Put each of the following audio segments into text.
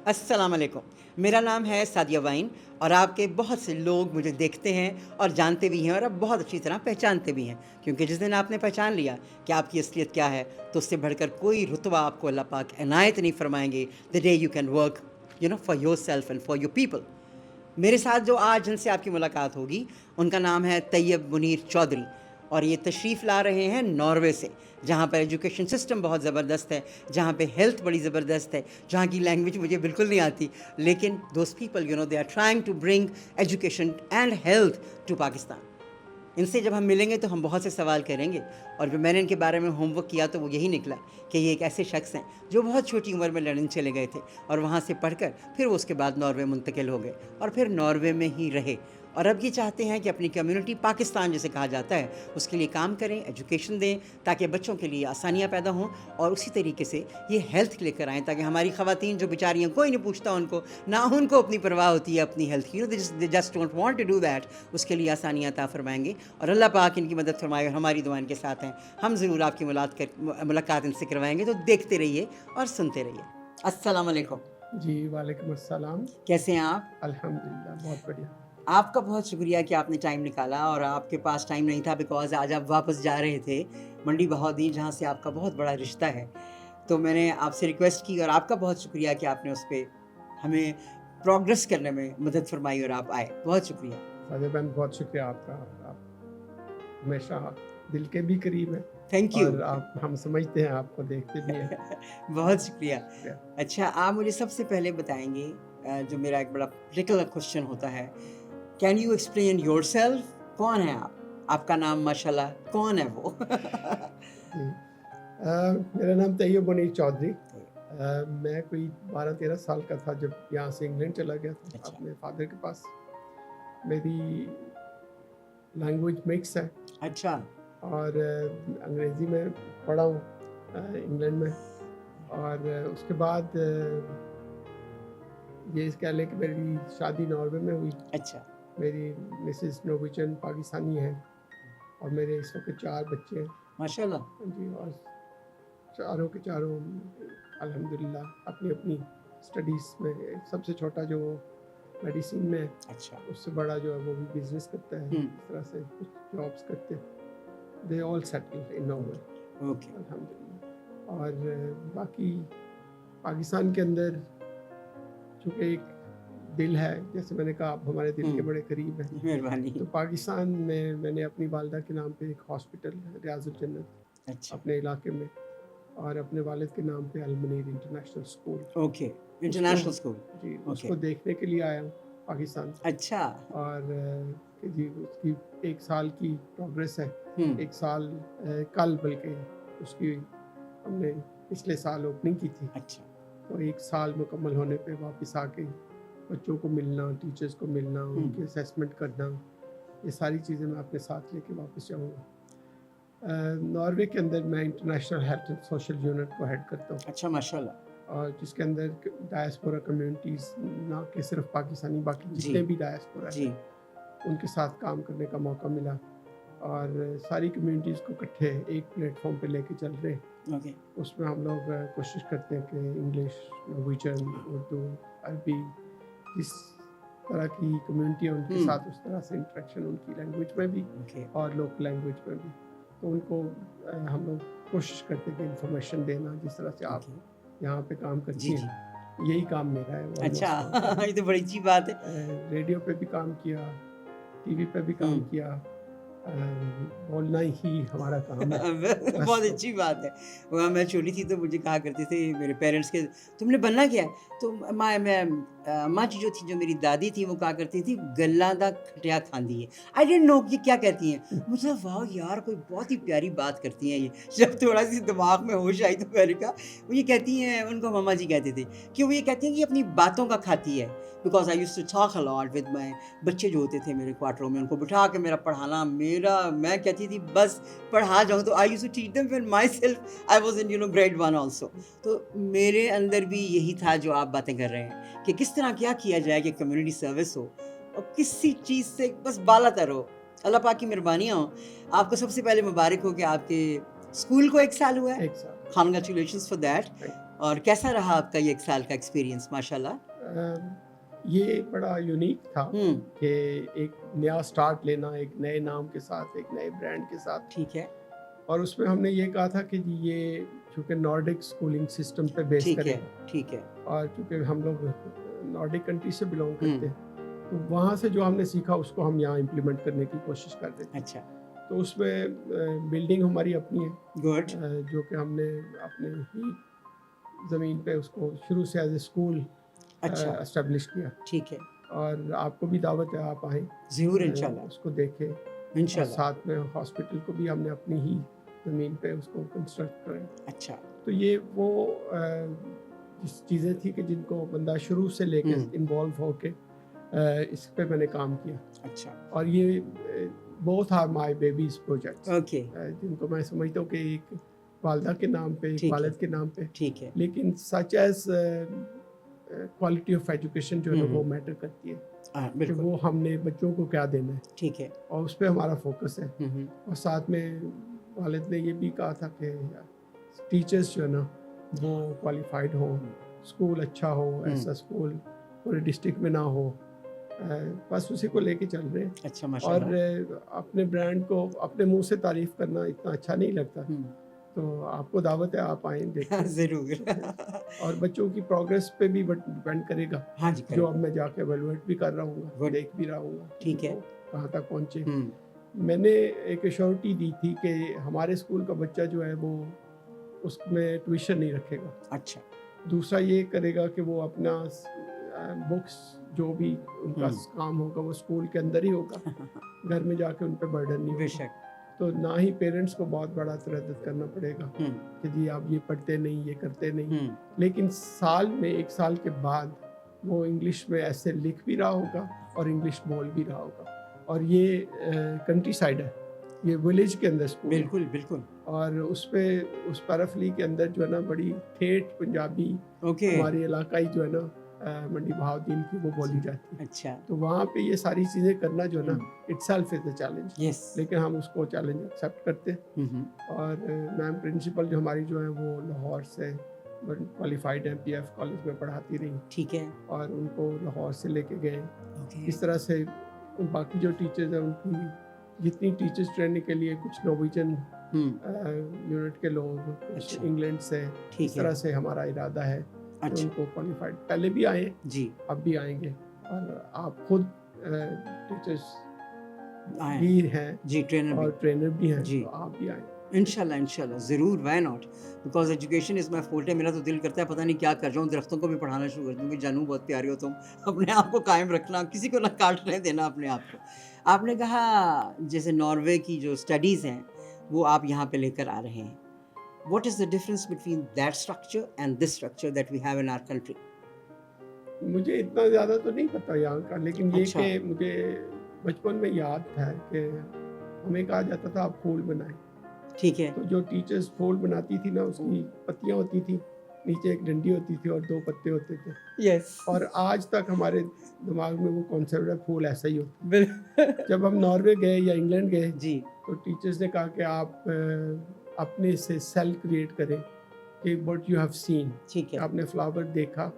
السلام علیکم. میرا نام ہے سعدیہ وائن اور آپ کے بہت سے لوگ مجھے دیکھتے ہیں اور جانتے بھی ہیں اور اب بہت اچھی طرح پہچانتے بھی ہیں، کیونکہ جس دن آپ نے پہچان لیا کہ آپ کی اصلیت کیا ہے تو اس سے بڑھ کر کوئی رتبہ آپ کو اللہ پاک عنایت نہیں فرمائیں گے. The day you can work for your self and for your people. میرے ساتھ جو آج جن سے آپ کی ملاقات ہوگی ان کا نام ہے طیب منیر چودھری، اور یہ تشریف لا رہے ہیں ناروے سے، جہاں پر ایجوکیشن سسٹم بہت زبردست ہے، جہاں پہ ہیلتھ بڑی زبردست ہے، جہاں کی لینگویج مجھے بالکل نہیں آتی، لیکن those people they are trying to bring education and health to Pakistan. ان سے جب ہم ملیں گے تو ہم بہت سے سوال کریں گے، اور جو میں نے ان کے بارے میں ہوم ورک کیا تو وہ یہی نکلا کہ یہ ایک ایسے شخص ہیں جو بہت چھوٹی عمر میں لندن چلے گئے تھے، اور وہاں سے پڑھ کر پھر وہ اس کے بعد ناروے منتقل ہو گئے اور پھر ناروے میں ہی رہے، اور اب یہ چاہتے ہیں کہ اپنی کمیونٹی پاکستان جسے کہا جاتا ہے اس کے لیے کام کریں، ایجوکیشن دیں تاکہ بچوں کے لیے آسانیاں پیدا ہوں، اور اسی طریقے سے یہ ہیلتھ لے کر آئیں تاکہ ہماری خواتین جو بیچاریاں کوئی نہیں پوچھتا ان کو، نہ ان کو اپنی پرواہ ہوتی ہے اپنی ہیلتھ کی، they just don't want to do that, اس کے لیے آسانیاں عطا فرمائیں گے، اور اللہ پاک ان کی مدد فرمائے اور ہماری دعائیں ان کے ساتھ ہیں. ہم ضرور آپ کی ملاقات ان سے کروائیں گے، تو دیکھتے رہیے اور سنتے رہیے. السلام علیکم. جی وعلیکم السلام. کیسے ہیں آپ؟ الحمدللہ بہت بڑھیا. آپ کا بہت شکریہ کہ آپ نے ٹائم نکالا، اور آپ کے پاس ٹائم نہیں تھا بیکاز آج آپ واپس جا رہے تھے منڈی بہودی، جہاں سے آپ کا بہت بڑا رشتہ ہے. تو میں نے آپ سے ریکویسٹ کی اور آپ کا بہت شکریہ کہ آپ نے اس پہ ہمیں پروگرس کرنے میں مدد فرمائی اور آپ آئے. بہت شکریہ. ساجد بہن بہت شکریہ آپ کا. آپ ہمیشہ دل کے بھی قریب ہیں. Thank you. اور آپ ہم سمجھتے ہیں آپ کو، دیکھتے بھی ہیں. بہت شکریہ. اچھا، آپ مجھے سب سے پہلے بتائیں گے جو میرا ایک بڑا پرٹیکولر کوشچن ہوتا ہے، can you explain your self? کون ہیں آپ کا نام ماشاء اللہ کون ہے وہ؟ جی میرا نام طیب منیر چودھری. میں کوئی 12-13 سال کا تھا جب یہاں سے انگلینڈ چلا گیا تھا اپنے فادر کے پاس. میری لینگویج مکس ہے. اچھا. اور انگریزی میں پڑھا ہوں انگلینڈ میں، اور اس کے بعد یہ کہہ لیں کہ میری شادی ناروے میں ہوئی. اچھا. میری مسز نوویچن پاکستانی ہے، اور میرے اس وقت 4 بچے ہیں ماشاء اللہ. جی، اور چاروں کے چاروں الحمدللہ اپنی اپنی اسٹڈیز میں. سب سے چھوٹا جو میڈیسن میں ہے، اچھا. اس سے بڑا جو ہے وہ بھی بزنس کرتا ہے. اس طرح سے کچھ جابس کرتے. دے آل سیٹلڈ ان ناروے. اوکے. الحمدللہ. اور باقی پاکستان کے اندر چونکہ ایک دل ہے، جیسے میں نے کہا آپ ہمارے دل کے بڑے قریب ہیں. مہربانی. تو پاکستان میں نے اپنی والدہ کے نام پہ ایک ہاسپٹل ریاض الجنت اپنے علاقے میں، اور اپنے والد کے نام پہ Almunir international school. Okay. International school. جی، اس کو دیکھنے کے لیے آیا ہوں پاکستان. اچھا. اور جی اس کی 1 سال کی پروگرس ہے. 1 سال کل بلکہ اس کی ہم نے پچھلے سال اوپننگ کی تھی. اچھا. تو 1 سال مکمل ہونے پہ واپس آ کے بچوں کو ملنا، ٹیچرز کو ملنا، ان کی اسیسمنٹ کرنا، یہ ساری چیزیں میں اپنے ساتھ لے کے واپس جاؤں گا. ناروے کے اندر میں international health and social unit کو ہیڈ کرتا ہوں. اچھا ماشاء اللہ. اور جس کے اندر ڈائسپورا کمیونٹیز، نہ کہ صرف پاکستانی، باقی جتنے بھی ڈائسپورا ہیں ان کے ساتھ کام کرنے کا موقع ملا، اور ساری کمیونٹیز کو اکٹھے ایک پلیٹ فارم پہ لے کے چل رہے ہیں. اس میں ہم لوگ کوشش کرتے ہیں کہ انگلش، نویچن، اردو، عربی، جس طرح کی کمیونٹی ہے ان کے ساتھ اس طرح سے انٹریکشن ان کی لینگویج میں بھی اور لوکل لینگویج میں بھی. تو ان کو ہم لوگ کوشش کرتے ہیں کہ انفارمیشن دینا، جس طرح سے آپ یہاں پہ کام کرتی ہیں، یہی کام میرا ہے. اچھا، یہ تو بڑی اچھی بات ہے. ریڈیو پہ بھی کام کیا، ٹی وی پہ بھی کام کیا. بولنا ہی ہمارا کام ہے. بہت اچھی بات ہے. وہاں میں چھوٹی تھی تو مجھے کہا کرتے تھے میرے پیرنٹس کے، تم نے بننا کیا ہے؟ تو ماں جو تھی، جو میری دادی تھی، وہ کہا کرتی تھی گلا دا کھٹیا کھاندی ہے. آئی ڈونٹ نو یہ کیا کہتی ہیں. مجھے واہ یار، کوئی بہت ہی پیاری بات کرتی ہیں یہ. جب تھوڑا سی دماغ میں ہوش آئی تو میں نے کہا، وہ یہ کہتی ہیں، ان کو ماما جی کہتے تھے کہ وہ یہ کہتی ہیں کہ اپنی باتوں کا کھاتی ہے. Because I used to talk a lot with my, بچے جو ہوتے تھے میرے کوارٹروں میں، ان کو بٹھا کے میرا پڑھانا، میں کہتی تھی بس پڑھا جاؤں. تو I used to teach them when myself I was in grade 1 also. تو میرے اندر بھی یہی تھا جو آپ باتیں کر رہے ہیں کہ کس طرح کیا کیا جائے کہ کمیونٹی سروس ہو اور کسی چیز سے بس بالا تر ہو. اللہ پاک کی مہربانیاں ہوں. آپ کو سب سے پہلے مبارک ہو کہ آپ کے اسکول کو 1 سال ہوا ہے. Congratulations for that. اور کیسا رہا آپ کا یہ 1 سال کا ایکسپیرینس؟ ماشاء اللہ یہ بڑا یونیک تھا کہ ایک نیا سٹارٹ لینا، ایک نئے نام کے ساتھ، ایک نئے برانڈ کے ساتھ. ٹھیک ہے. اور اس میں ہم نے یہ کہا تھا کہ جی یہ چونکہ نارڈک اسکولنگ سسٹم پہ بیس کرے گا. ٹھیک ہے. اور چونکہ ہم لوگ نارڈک کنٹری سے بلونگ کرتے ہیں تو وہاں سے جو ہم نے سیکھا اس کو ہم یہاں امپلیمنٹ کرنے کی کوشش کرتے تھے. اچھا. تو اس میں بلڈنگ ہماری اپنی ہے. گڈ. جو کہ ہم نے اپنے ہی زمین پہ اس کو شروع سے ایز اے اسکول اسٹیبلش کیا. ٹھیک ہے. اور آپ کو بھی دعوت ہے، آپ آئیں ضرور انشاءاللہ، اس کو دیکھیں. انشاءاللہ. ساتھ میں ہاسپٹل کو بھی ہم نے اپنی ہی زمین پہ اس کو کنسٹرکٹ کریں. اچھا. تو یہ وہ چیزیں تھی کہ جن کو بندہ شروع سے لے کے انوالو ہو کے اس پہ میں نے کام کیا. اچھا. اور یہ بہت are my babies projects, okay, جن کو میں سمجھتا ہوں کہ ایک والدہ کے نام پہ، ایک والد کے نام پہ. ٹھیک ہے. لیکن such as quality of education جو ہے نا وہ میٹر کرتی ہے کہ وہ ہم نے بچوں کو کیا دینا ہے. ٹھیک ہے. اور اس پہ ہمارا فوکس ہے. اور ساتھ میں والد نے یہ بھی کہا تھا کہ ٹیچرس جو ہے نا وہ کوالیفائڈ ہوں، اسکول اچھا ہو، ایسا اسکول پورے ڈسٹرکٹ میں نہ ہو. بس اسی کو لے کے چل رہے ہیں. اچھا. اور اپنے برانڈ کو اپنے منہ سے تعریف کرنا اتنا اچھا نہیں لگتا. تو آپ کو دعوت ہے، آپ آئیں دیکھیں ضرور. اور بچوں کی پروگرس پہ بھی ڈپینڈ کرے گا. ہاں جی، جو اب میں جا کے ایویلویٹ بھی کر رہا ہوں، دیکھ بھی رہا ہوں گا ٹھیک ہے کہاں تک پہنچے. میں نے ایک ایشورٹی دی تھی کہ ہمارے اسکول کا بچہ جو ہے وہ اس میں ٹیوشن نہیں رکھے گا. اچھا. دوسرا یہ کرے گا کہ وہ اپنا بکس جو بھی ان کا کام ہوگا وہ اسکول کے اندر ہی ہوگا، گھر میں جا کے ان پہ برڈن نہیں. بے شک. تو نہ ہی پیرنٹس کو بہت بڑا تردد کرنا پڑے گا کہ جی آپ یہ پڑھتے نہیں، یہ کرتے نہیں. لیکن سال میں 1 سال کے بعد وہ انگلش میں ایسے لکھ بھی رہا ہوگا اور انگلش بول بھی رہا ہوگا. اور یہ کنٹری سائڈ ہے، یہ ولیج کے اندر اسکول. بالکل بالکل. اور اس پہ اس پیرافلی کے اندر جو ہے نا بڑی ٹھیٹھ پنجابی ہماری علاقائی جو ہے نا منڈی بہاؤدین کی وہ بولی جاتی ہے. اچھا. تو وہاں پہ یہ ساری چیزیں کرنا جو ہے نا it self is a challenge. لیکن ہم اس کو چیلنج ایکسیپٹ کرتے ہیں. اور میم پرنسپل جو ہماری جو ہے وہ لاہور سے کوالیفائڈ ہیں، پی ایف کالج میں پڑھاتی رہی. ٹھیک ہے. اور ان کو لاہور سے لے کے گئے. اس طرح سے باقی جو ٹیچرز ہیں ان کی جتنی ٹیچرز ٹریننگ کے لیے کچھ نوویجن یونٹ کے لوگ، کچھ انگلینڈ سے، اس طرح سے ہمارا ارادہ ہے کہ ان کو کوالیفائڈ پہلے بھی آئے جی، اب بھی آئیں گے. اور آپ خود ٹیچرز بھی ہیں جی، اور ٹرینر بھی ہیں جی، آپ بھی آئیں انشاءاللہ. انشاءاللہ ضرور، why not, because education is my forte. میرا تو دل کرتا ہے پتہ نہیں کیا کر جاؤں، درختوں کو بھی پڑھانا شروع کر دوں کہ جانو بہت پیاری ہو تم، اپنے آپ کو قائم رکھنا، کسی کو نہ کاٹنے دینا اپنے آپ کو. آپ نے کہا جیسے ناروے کی جو اسٹڈیز ہیں وہ آپ یہاں پہ لے کر آ رہے ہیں. What is the difference between that structure and this structure that we have in our country? مجھے اتنا زیادہ تو نہیں پتا یہاں کا، لیکن یہ کہ مجھے بچپن میں یاد ہے کہ ہمیں کہا جاتا تھا آپ پھول بنائیں. ٹھیک ہے. تو جو ٹیچرز پھول بناتی تھی نا اس کی پتیاں ہوتی تھی، نیچے ایک ڈنڈی ہوتی تھی اور 2 پتے ہوتے تھے. یس. اور آج تک ہمارے دماغ میں وہ کانسیپٹ ہے پھول ایسا ہی ہوتا. جب ہم ناروے گئے یا انگلینڈ گئے جی تو ٹیچرز نے کہا کہ آپ اپنے سے سیل کریٹ کریں کہ واٹ یو ہیو سین. ٹھیک ہے. آپ نے فلاور دیکھا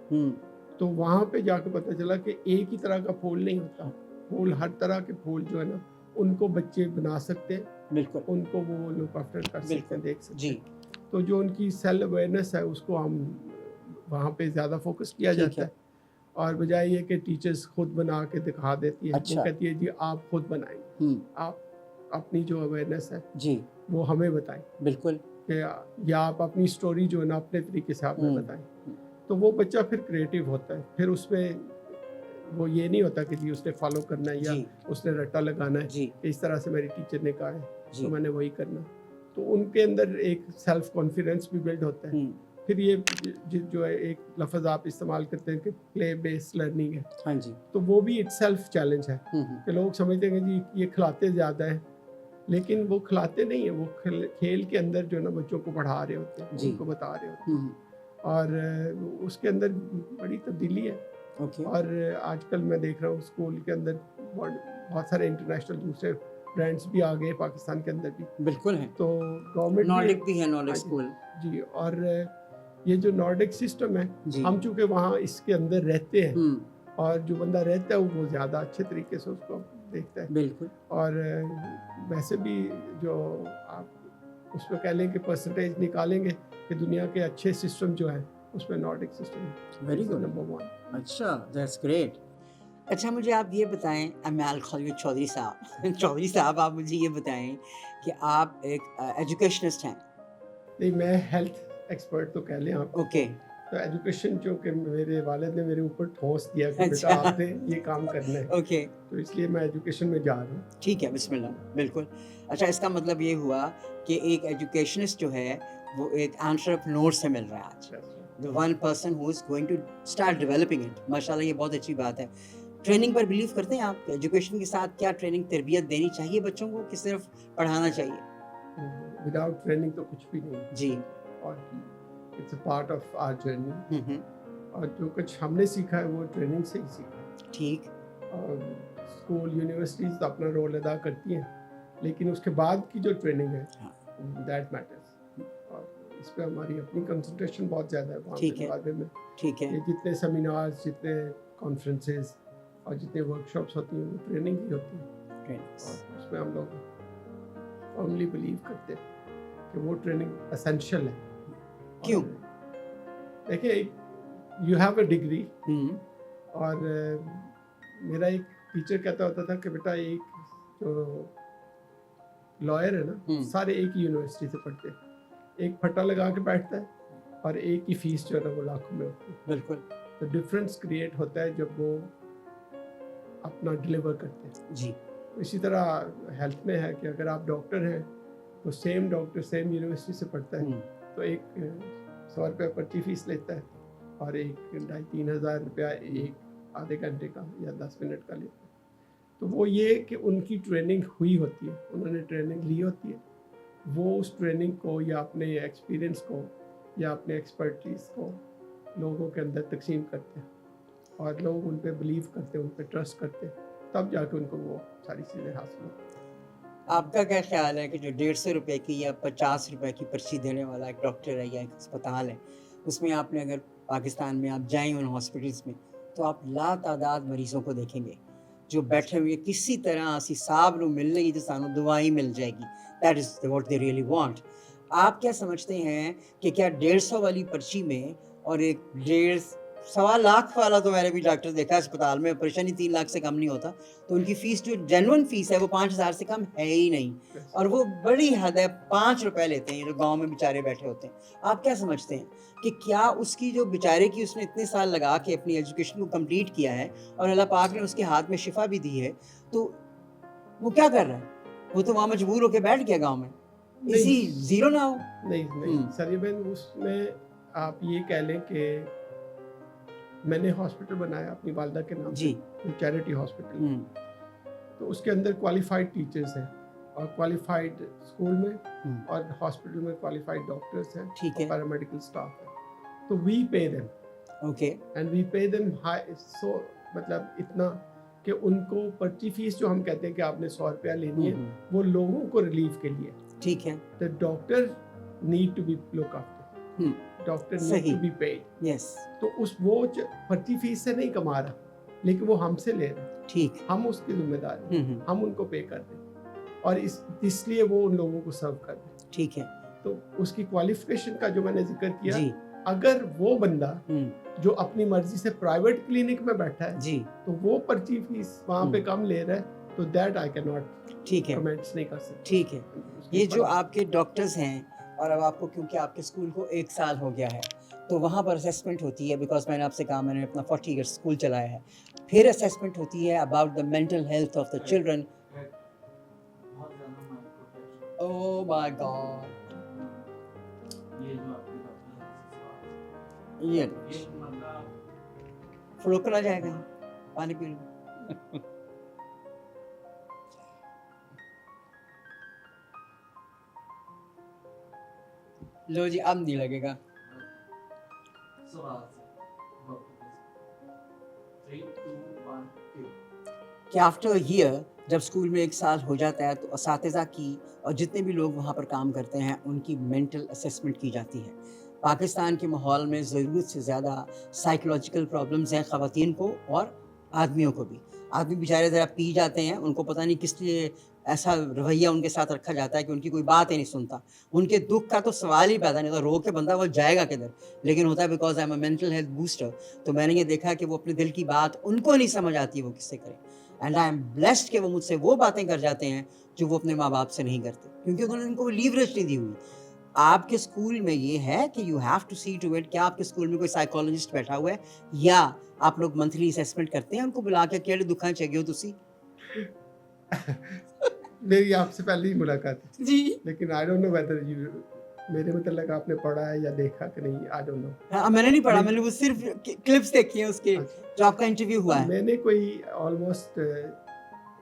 تو وہاں پہ جا کے پتہ چلا کہ ایک ہی طرح کا پھول نہیں ہوتا. پھول ہر طرح کے پھول جو ہے نا ان کو بچے بنا سکتے ہیں. بالکل. ان کو وہ لک آفٹر کر سکتے ہیں، دیکھ سکتے ہیں. تو جو ان کی سیل اویئرنیس ہے اس کو ہم وہاں پہ زیادہ فوکس کیا جاتا ہے. اور بجائے یہ کہ ٹیچرز خود بنا کے دکھا دیتی ہے، وہ کہتی ہے جی آپ خود بنائیں، آپ اپنی جو اویئرنیس ہے جی وہ ہمیں بتائیں. بالکل. کہ یا آپ اپنی اسٹوری جو ہے نا اپنے طریقے سے آپ نے بتائیں. تو وہ بچہ پھر کریٹیو ہوتا ہے. پھر اس میں وہ یہ نہیں ہوتا کہ جی اس نے فالو کرنا ہے یا اس نے رٹا لگانا ہے کہ اس طرح سے میری ٹیچر نے کہا ہے تو میں نے وہی کرنا. تو ان کے اندر ایک سیلف کانفیڈنس بھی بلڈ ہوتا ہے. پھر یہ جو ہے ایک لفظ آپ استعمال کرتے ہیں کہ پلے بیس لرننگ ہے. ہاں جی. تو وہ بھی اٹ سیلف چیلنج ہے کہ لوگ سمجھتے ہیں کہ جی یہ کھلاتے زیادہ ہیں، لیکن وہ کھلاتے نہیں ہیں، وہ کھیل کے اندر جو ہے نا بچوں کو پڑھا رہے ہوتے ہیں، ان کو بتا رہے ہوتے ہیں. اور اس کے اندر بڑی تبدیلی ہے. اور آج کل میں دیکھ رہا ہوں اسکول کے اندر بہت سارے انٹرنیشنل دوسرے برانڈس بھی آ گئے پاکستان کے اندر بھی. بالکل ہیں. تو گورنمنٹ نارڈک بھی ہے، نالج اسکول جی. اور یہ جو نارڈک سسٹم ہے جی ہم چونکہ وہاں اس کے اندر رہتے ہیں اور جو بندہ رہتا ہے وہ زیادہ اچھے طریقے سے اس کو دیکھتا ہے. بالکل. اور ویسے بھی جو آپ اس میں کہہ لیں کہ پرسنٹیج نکالیں گے کہ دنیا کے اچھے سسٹم جو ہیں اس میں نارڈک سسٹم ہے ویری گڈ. نمبر 1. اچھا دیٹس گریٹ. اچھا مجھے آپ یہ بتائیں, امیال خالد چودھری صاحب چودھری صاحب آپ مجھے یہ بتائیں کہ آپ ایک ایجوکیشنسٹ ہیں. نہیں, میں ہیلتھ ایکسپرٹ تو کہہ لیں آپ. اوکے. تو ایجوکیشن جو کہ میرے والد نے میرے اوپر ٹھوس دیا کہ بیٹا آپ نے یہ کام کرنا ہے. اوکے. تو اس لیے میں ایجوکیشن میں جا رہا ہوں. ٹھیک ہے, بسم اللہ. بالکل. اچھا اس کا مطلب یہ ہوا کہ ایک ایجوکیشنسٹ جو ہے وہ ایک انٹرپرینور سے مل رہا ہے آج. The one person who is going to start developing it. ماشاءاللہ یہ بہت اچھی بات ہے. ٹریننگ پر بلیو کرتے ہیں آپ؟ ایجوکیشن کے ساتھ کیا ٹریننگ تربیت دینی چاہیے بچوں کو کہ صرف پڑھانا چاہیے؟ وداؤٹ ٹریننگ تو کچھ بھی نہیں. جی. اور it's a part of our journey. اور جو کچھ ہم نے سیکھا ہے وہ ٹریننگ سے ہی سیکھا ہے. ٹھیک. اور اسکول یونیورسٹیز تو اپنا رول ادا کرتی ہیں لیکن اس کے بعد کی جو ٹریننگ ہے دیٹ میٹرز. اور اس پہ ہماری اپنی کنسنٹریشن بہت زیادہ ہے وہاں کے بارے میں. ٹھیک ہے. جتنے سیمینارز, جتنے کانفرنسز اور جتنے ورک شاپس ہوتی ہیں وہ ٹریننگ ہی ہوتی ہیں. اور اس میں ہم لوگ فارملی بلیو کرتے ہیں کہ وہ ٹریننگ اسینشیل ہے. کیوں؟ دیکھیں, یو ہیو اے ڈگری. اور میرا ایک ٹیچر کہتا ہوتا تھا کہ بیٹا ایک جو لائر ہے نا سارے ایک ہی یونیورسٹی سے پڑھتے ہیں. ایک پھٹا لگا کے بیٹھتا ہے اور ایک کی فیس جو ہے نا وہ لاکھوں میں ہوتی ہے. بالکل. تو ڈفرینس کریٹ ہوتا ہے جب وہ اپنا ڈلیور کرتے ہیں. جی. اسی طرح ہیلتھ میں ہے کہ اگر آپ ڈاکٹر ہیں تو سیم ڈاکٹر سیم یونیورسٹی سے پڑھتا ہے تو ایک 100 روپے پرچی فیس لیتا ہے اور ایک 2,500-3,000 روپیہ ایک آدھے گھنٹے کا یا 10 منٹ کا لیتا ہے. تو وہ یہ کہ ان کی ٹریننگ ہوئی ہوتی ہے, انہوں نے ٹریننگ لی ہوتی ہے, وہ اس ٹریننگ کو یا اپنے ایکسپیرئنس کو یا اپنے ایکسپرٹیز کو لوگوں کے اندر تقسیم کرتے ہیں اور لوگ ان پہ بلیو کرتے ہیں, ان پہ ٹرسٹ کرتے ہیں, تب جا کے ان کو وہ ساری چیزیں حاصل ہوتی ہیں. آپ کا کیا خیال ہے کہ جو 150 روپے کی یا 50 روپے کی پرچی دینے والا ایک ڈاکٹر ہے یا ایک اسپتال ہے, اس میں آپ نے اگر پاکستان میں آپ جائیں ان ہاسپٹلس میں تو آپ لا تعداد مریضوں کو دیکھیں گے جو بیٹھے ہوئے کسی طرح اسی صاحب نو ملنے کی تو سانو دعائیں مل جائے گی. That is what they really want. آپ کیا سمجھتے ہیں کہ کیا 150 والی پرچی میں اور ایک 1.5-1.25 لاکھ والا تو میں نے بھی ڈاکٹر دیکھا اسپتال میں, آپریشن ہی 3 لاکھ سے کم نہیں ہوتا, تو ان کی فیس جو جینوئن فیس ہے وہ 5,000 سے کم ہے ہی نہیں, اور وہ بڑی حد ہے 5 روپے لیتے ہیں جو گاؤں میں بیچارے بیٹھے ہوتے ہیں. آپ کیا سمجھتے ہیں کہ کیا اس کی جو بیچارے کی اس نے اتنے سال لگا کے اپنی ایجوکیشن کو کمپلیٹ کیا ہے اور اللہ پاک نے اس کے ہاتھ میں شفا بھی دی ہے, تو وہ کیا کر رہا ہے؟ وہ تو وہاں مجبور ہو کے بیٹھ گیا گاؤں میں, اسی زیرو نہ ہو. نہیں سریہ بہن, اس میں آپ یہ کہہ لیں کہ میں نے ہاسپٹل بنایا اپنی والدہ کے نام سے, چیریٹی ہاسپٹل. تو اس کے اندر کوالیفائڈ ٹیچرز ہیں اور کوالیفائڈ اسکول میں اور ہاسپٹل میں کوالیفائڈ ڈاکٹرز ہیں, پیرامیڈیکل اسٹاف ہے. تو we pay them. Okay. And we pay them high, so مطلب اتنا کہ ان کو پرچی فیس جو ہم کہتے ہیں کہ آپ نے 100 روپیہ لینی ہے وہ لوگوں کو ریلیف کے لیے. ٹھیک ہے. The doctor need to be look after, doctor need to be paid. Yes. تو اس وہ پرچی فیس سے نہیں کما رہا لیکن وہ ہم سے لے رہا ہے. ٹھیک. ہم اس کی ذمہ دار ہیں, ہم ان کو پے کر دیں اور اس لیے وہ ان لوگوں کو سرو کر دیں. ٹھیک ہے. تو اس کی کوالیفیکیشن کا جو میں نے ذکر کیا, اگر وہ بندہ جو اپنی مرضی سے پرائیویٹ کلینک میں بیٹھا ہے تو وہ پرچی فیس وہاں پہ کم لے رہا ہے, تو that I can not comments نہیں کر سکتا. ٹھیک ہے. یہ جو آپ کے ڈاکٹرز ہیں, اور اب آپ کو کیونکہ آپ کے اسکول کو 1 سال ہو گیا ہے تو وہاں پر اسیسمنٹ ہوتی ہے, بیکاز میں نے آپ سے کہا میں نے اپنا 40 ایئرس اسکول چلایا ہے. پھر اسیسمنٹ ہوتی ہے about the mental health of the children. O my God, یہ فلوکنا جائے گا, پانی پی لو. لو جی, اب نہیں لگے گا. کہ آفٹر ایئر جب اسکول میں 1 سال ہو جاتا ہے تو اساتذہ کی اور جتنے بھی لوگ وہاں پر کام کرتے ہیں ان کی مینٹل اسیسمنٹ کی جاتی ہے. پاکستان کے ماحول میں ضرورت سے زیادہ سائیکولوجیکل پرابلمز ہیں خواتین کو اور آدمیوں کو بھی. آدمی بیچارے ذرا پی جاتے ہیں, ان کو پتہ نہیں کس لیے ایسا رویہ ان کے ساتھ رکھا جاتا ہے کہ ان کی کوئی بات ہی نہیں سنتا. ان کے دکھ کا تو سوال ہی پیدا نہیں ہوتا, رو کے بندہ وہ جائے گا کدھر, لیکن ہوتا ہے because I am a mental health booster. تو میں نے یہ دیکھا کہ وہ اپنے دل کی بات ان کو نہیں سمجھ آتی وہ کس سے کریں, اینڈ آئی ایم بلیسڈ کہ وہ مجھ سے وہ باتیں کر جاتے ہیں جو وہ اپنے ماں باپ سے نہیں کرتے, کیونکہ انہوں نے ان کو لیوریج نہیں دی ہوئی. آپ کے اسکول میں یہ ہے کہ you have to see to it, کیا آپ کے اسکول میں کوئی سائیکالوجسٹ بیٹھا ہوا ہے, یا آپ لوگ منتھلی اسیسمنٹ کرتے ہیں ان کو بلا کے کیڑے دکھاں چاہیے ہو تسی؟ میری آپ سے پہلے ہی ملاقات ہے جی, لیکن I don't know whether you میرے متعلق آپ نے پڑھا ہے یا دیکھا کہ نہیں, آئی ڈونٹ نو. ہاں میں نے نہیں پڑھا, میں نے وہ صرف کلپس دیکھی ہیں اس کے جو آپ کا انٹرویو ہوا ہے. میں نے کوئی آلموسٹ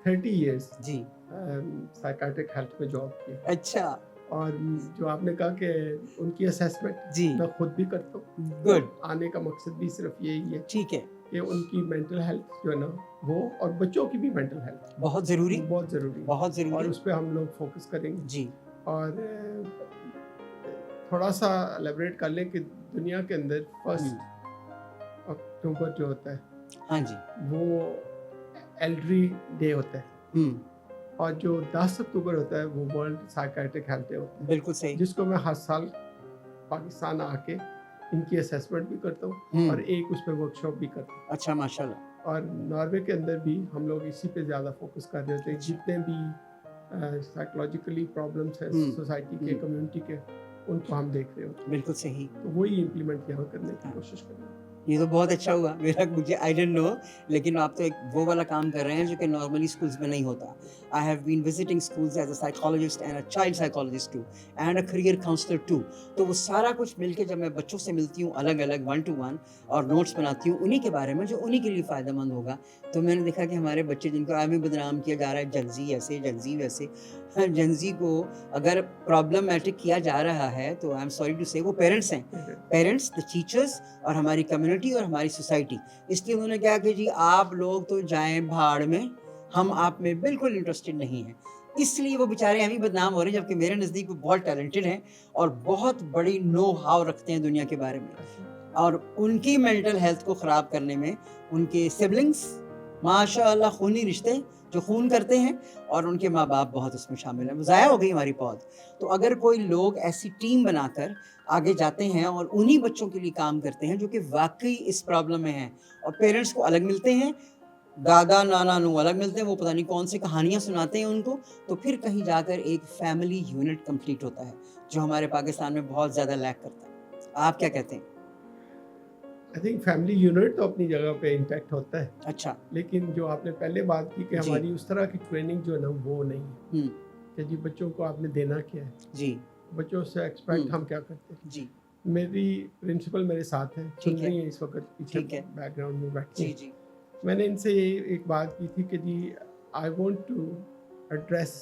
30 ایئرس جی سائیکیٹرک ہیلتھ میں جاب کی. اچھا, اور جو آپ نے کہا کہ ان کی اسیسمنٹ جی میں خود بھی کرتا ہوں. گڈ, آنے کا مقصد بھی صرف یہی ہے ٹھیک ہے, کہ ان کی مینٹل ہیلتھ جو ہے نا وہ, اور بچوں کی بھی مینٹل ہیلتھ بہت ضروری, بہت ضروری ہے, بہت اور ضروری. اس پہ ہم لوگ فوکس کریں گے. جی, اور تھوڑا سا الیبریٹ کر لیں کہ دنیا کے اندر 1 اکتوبر جو ہوتا ہے, ہاں جی, وہ ایلڈری ڈے ہوتا ہے, اور جو 10 اکتوبر ہوتا ہے وہ ورلڈ سائیکیٹرک ہیلتھ ڈے ہوتا ہے. بالکل صحیح, جس کو میں ہر سال پاکستان آ کے ان کی اسیسمنٹ بھی کرتا ہوں اور ایک اس پہ ورک شاپ بھی کرتا ہوں. اچھا ماشاء اللہ. اور ناروے کے اندر بھی ہم لوگ اسی پہ زیادہ فوکس کر رہے ہوتے ہیں. جتنے بھی سائیکولوجیکلی پرابلمس ہیں سوسائٹی کے, کمیونٹی کے, ان کو ہم دیکھ رہے ہوتے ہیں. بالکل صحیح, تو وہی امپلیمنٹ یہاں کرنے کی کوشش کریں گے. یہ تو بہت اچھا ہوا, میرا مجھے آئی ڈونٹ نو, لیکن آپ تو ایک وہ والا کام کر رہے ہیں جو کہ نارملی اسکولس میں نہیں ہوتا. I have been visiting schools as a psychologist and a child psychologist too and a career counsellor too. تو وہ سارا کچھ مل کے جب میں بچوں سے ملتی ہوں الگ الگ 1 to 1 اور نوٹس بناتی ہوں انہی کے بارے میں جو انہی کے لیے فائدہ مند ہوگا, تو میں نے دیکھا کہ ہمارے بچے جن کو عامی بدنام کیا جا رہا ہے, جنزی ایسے جنزی ویسے, جنزی کو اگر پرابلمٹک کیا جا رہا ہے تو آئی ایم سوری ٹو سے وہ پیرنٹس ہیں, پیرنٹس, دا ٹیچرس اور ہماری کمیونٹی اور ہماری سوسائٹی. اس لیے انہوں نے کہا کہ جی آپ لوگ تو جائیں بھاڑ میں, ہم آپ میں بالکل انٹرسٹڈ نہیں ہیں. اس لیے وہ بیچارے ہمیں بدنام ہو رہے ہیں, جبکہ میرے نزدیک وہ بہت ٹیلنٹڈ ہیں اور بہت بڑی نو ہاؤ رکھتے ہیں دنیا کے بارے میں. اور ان کی مینٹل ہیلتھ کو خراب کرنے میں ان کے سبلنگس ماشاء اللہ خونی رشتے جو خون کرتے ہیں, اور ان کے ماں باپ بہت اس میں شامل ہیں. ضائع ہو گئی ہماری پود. تو اگر کوئی لوگ ایسی ٹیم بنا کر آگے جاتے ہیں اور انہی بچوں کے لیے کام کرتے ہیں جو کہ واقعی اس پرابلم میں ہیں, اور پیرنٹس کو الگ ملتے ہیں, دادا نانا نو الگ ملتے ہیں, وہ پتہ نہیں کون سی کہانیاں سناتے ہیں ان کو, تو پھر کہیں جا کر ایک فیملی یونٹ کمپلیٹ ہوتا ہے جو ہمارے پاکستان میں بہت زیادہ لیک کرتا ہے. آپ کیا کہتے ہیں؟ آئی تھنک فیملی یونٹ تو اپنی جگہ پہ انٹیکٹ ہوتا ہے. اچھا, لیکن جو آپ نے پہلے بات کی کہ ہماری اس طرح کی ٹریننگ جو ہے نا وہ نہیں ہے کہ جی بچوں کو آپ نے دینا کیا ہے, جی بچوں سے ایکسپیکٹ ہم کیا کرتے ہیں. جی, میری پرنسپل میرے ساتھ ہیں, سن رہی ہیں اس وقت پیچھے بیک گراؤنڈ میں بیٹھی. جی جی, میں نے ان سے ایک بات کی تھی کہ جی آئی وانٹ ٹو ایڈریس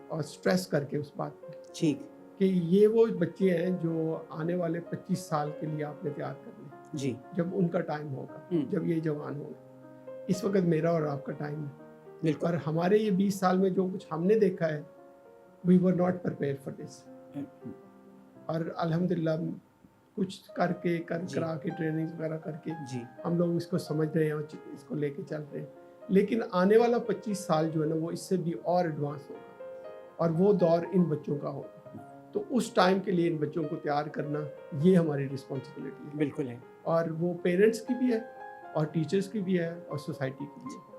اور اسٹریس کر کے اس بات پہ ٹھیک, کہ یہ وہ بچے ہیں جو آنے والے 25 سال کے لیے آپ نے تیار کرنے, جی, جب ان کا ٹائم ہوگا, جب یہ جوان ہوگا. اس وقت میرا اور آپ کا ٹائم ہے, بالکل. اور ہمارے یہ 20 سال میں جو کچھ ہم نے دیکھا ہے, we were not prepared for this. اور الحمدللہ کچھ کرا کے ٹریننگ وغیرہ کر کے جی, ہم لوگ اس کو سمجھ رہے ہیں اور اس کو لے کے چل رہے ہیں. لیکن آنے والا 25 سال جو ہے نا وہ اس سے بھی اور ایڈوانس ہوگا, اور وہ دور ان بچوں کا ہوگا. تو اس ٹائم کے لیے ان بچوں کو تیار کرنا یہ ہماری رسپانسبلٹی ہے. بالکل ہے, اور وہ پیرنٹس کی بھی ہے, اور ٹیچرس کی بھی ہے, اور سوسائٹی کی بھی ہے.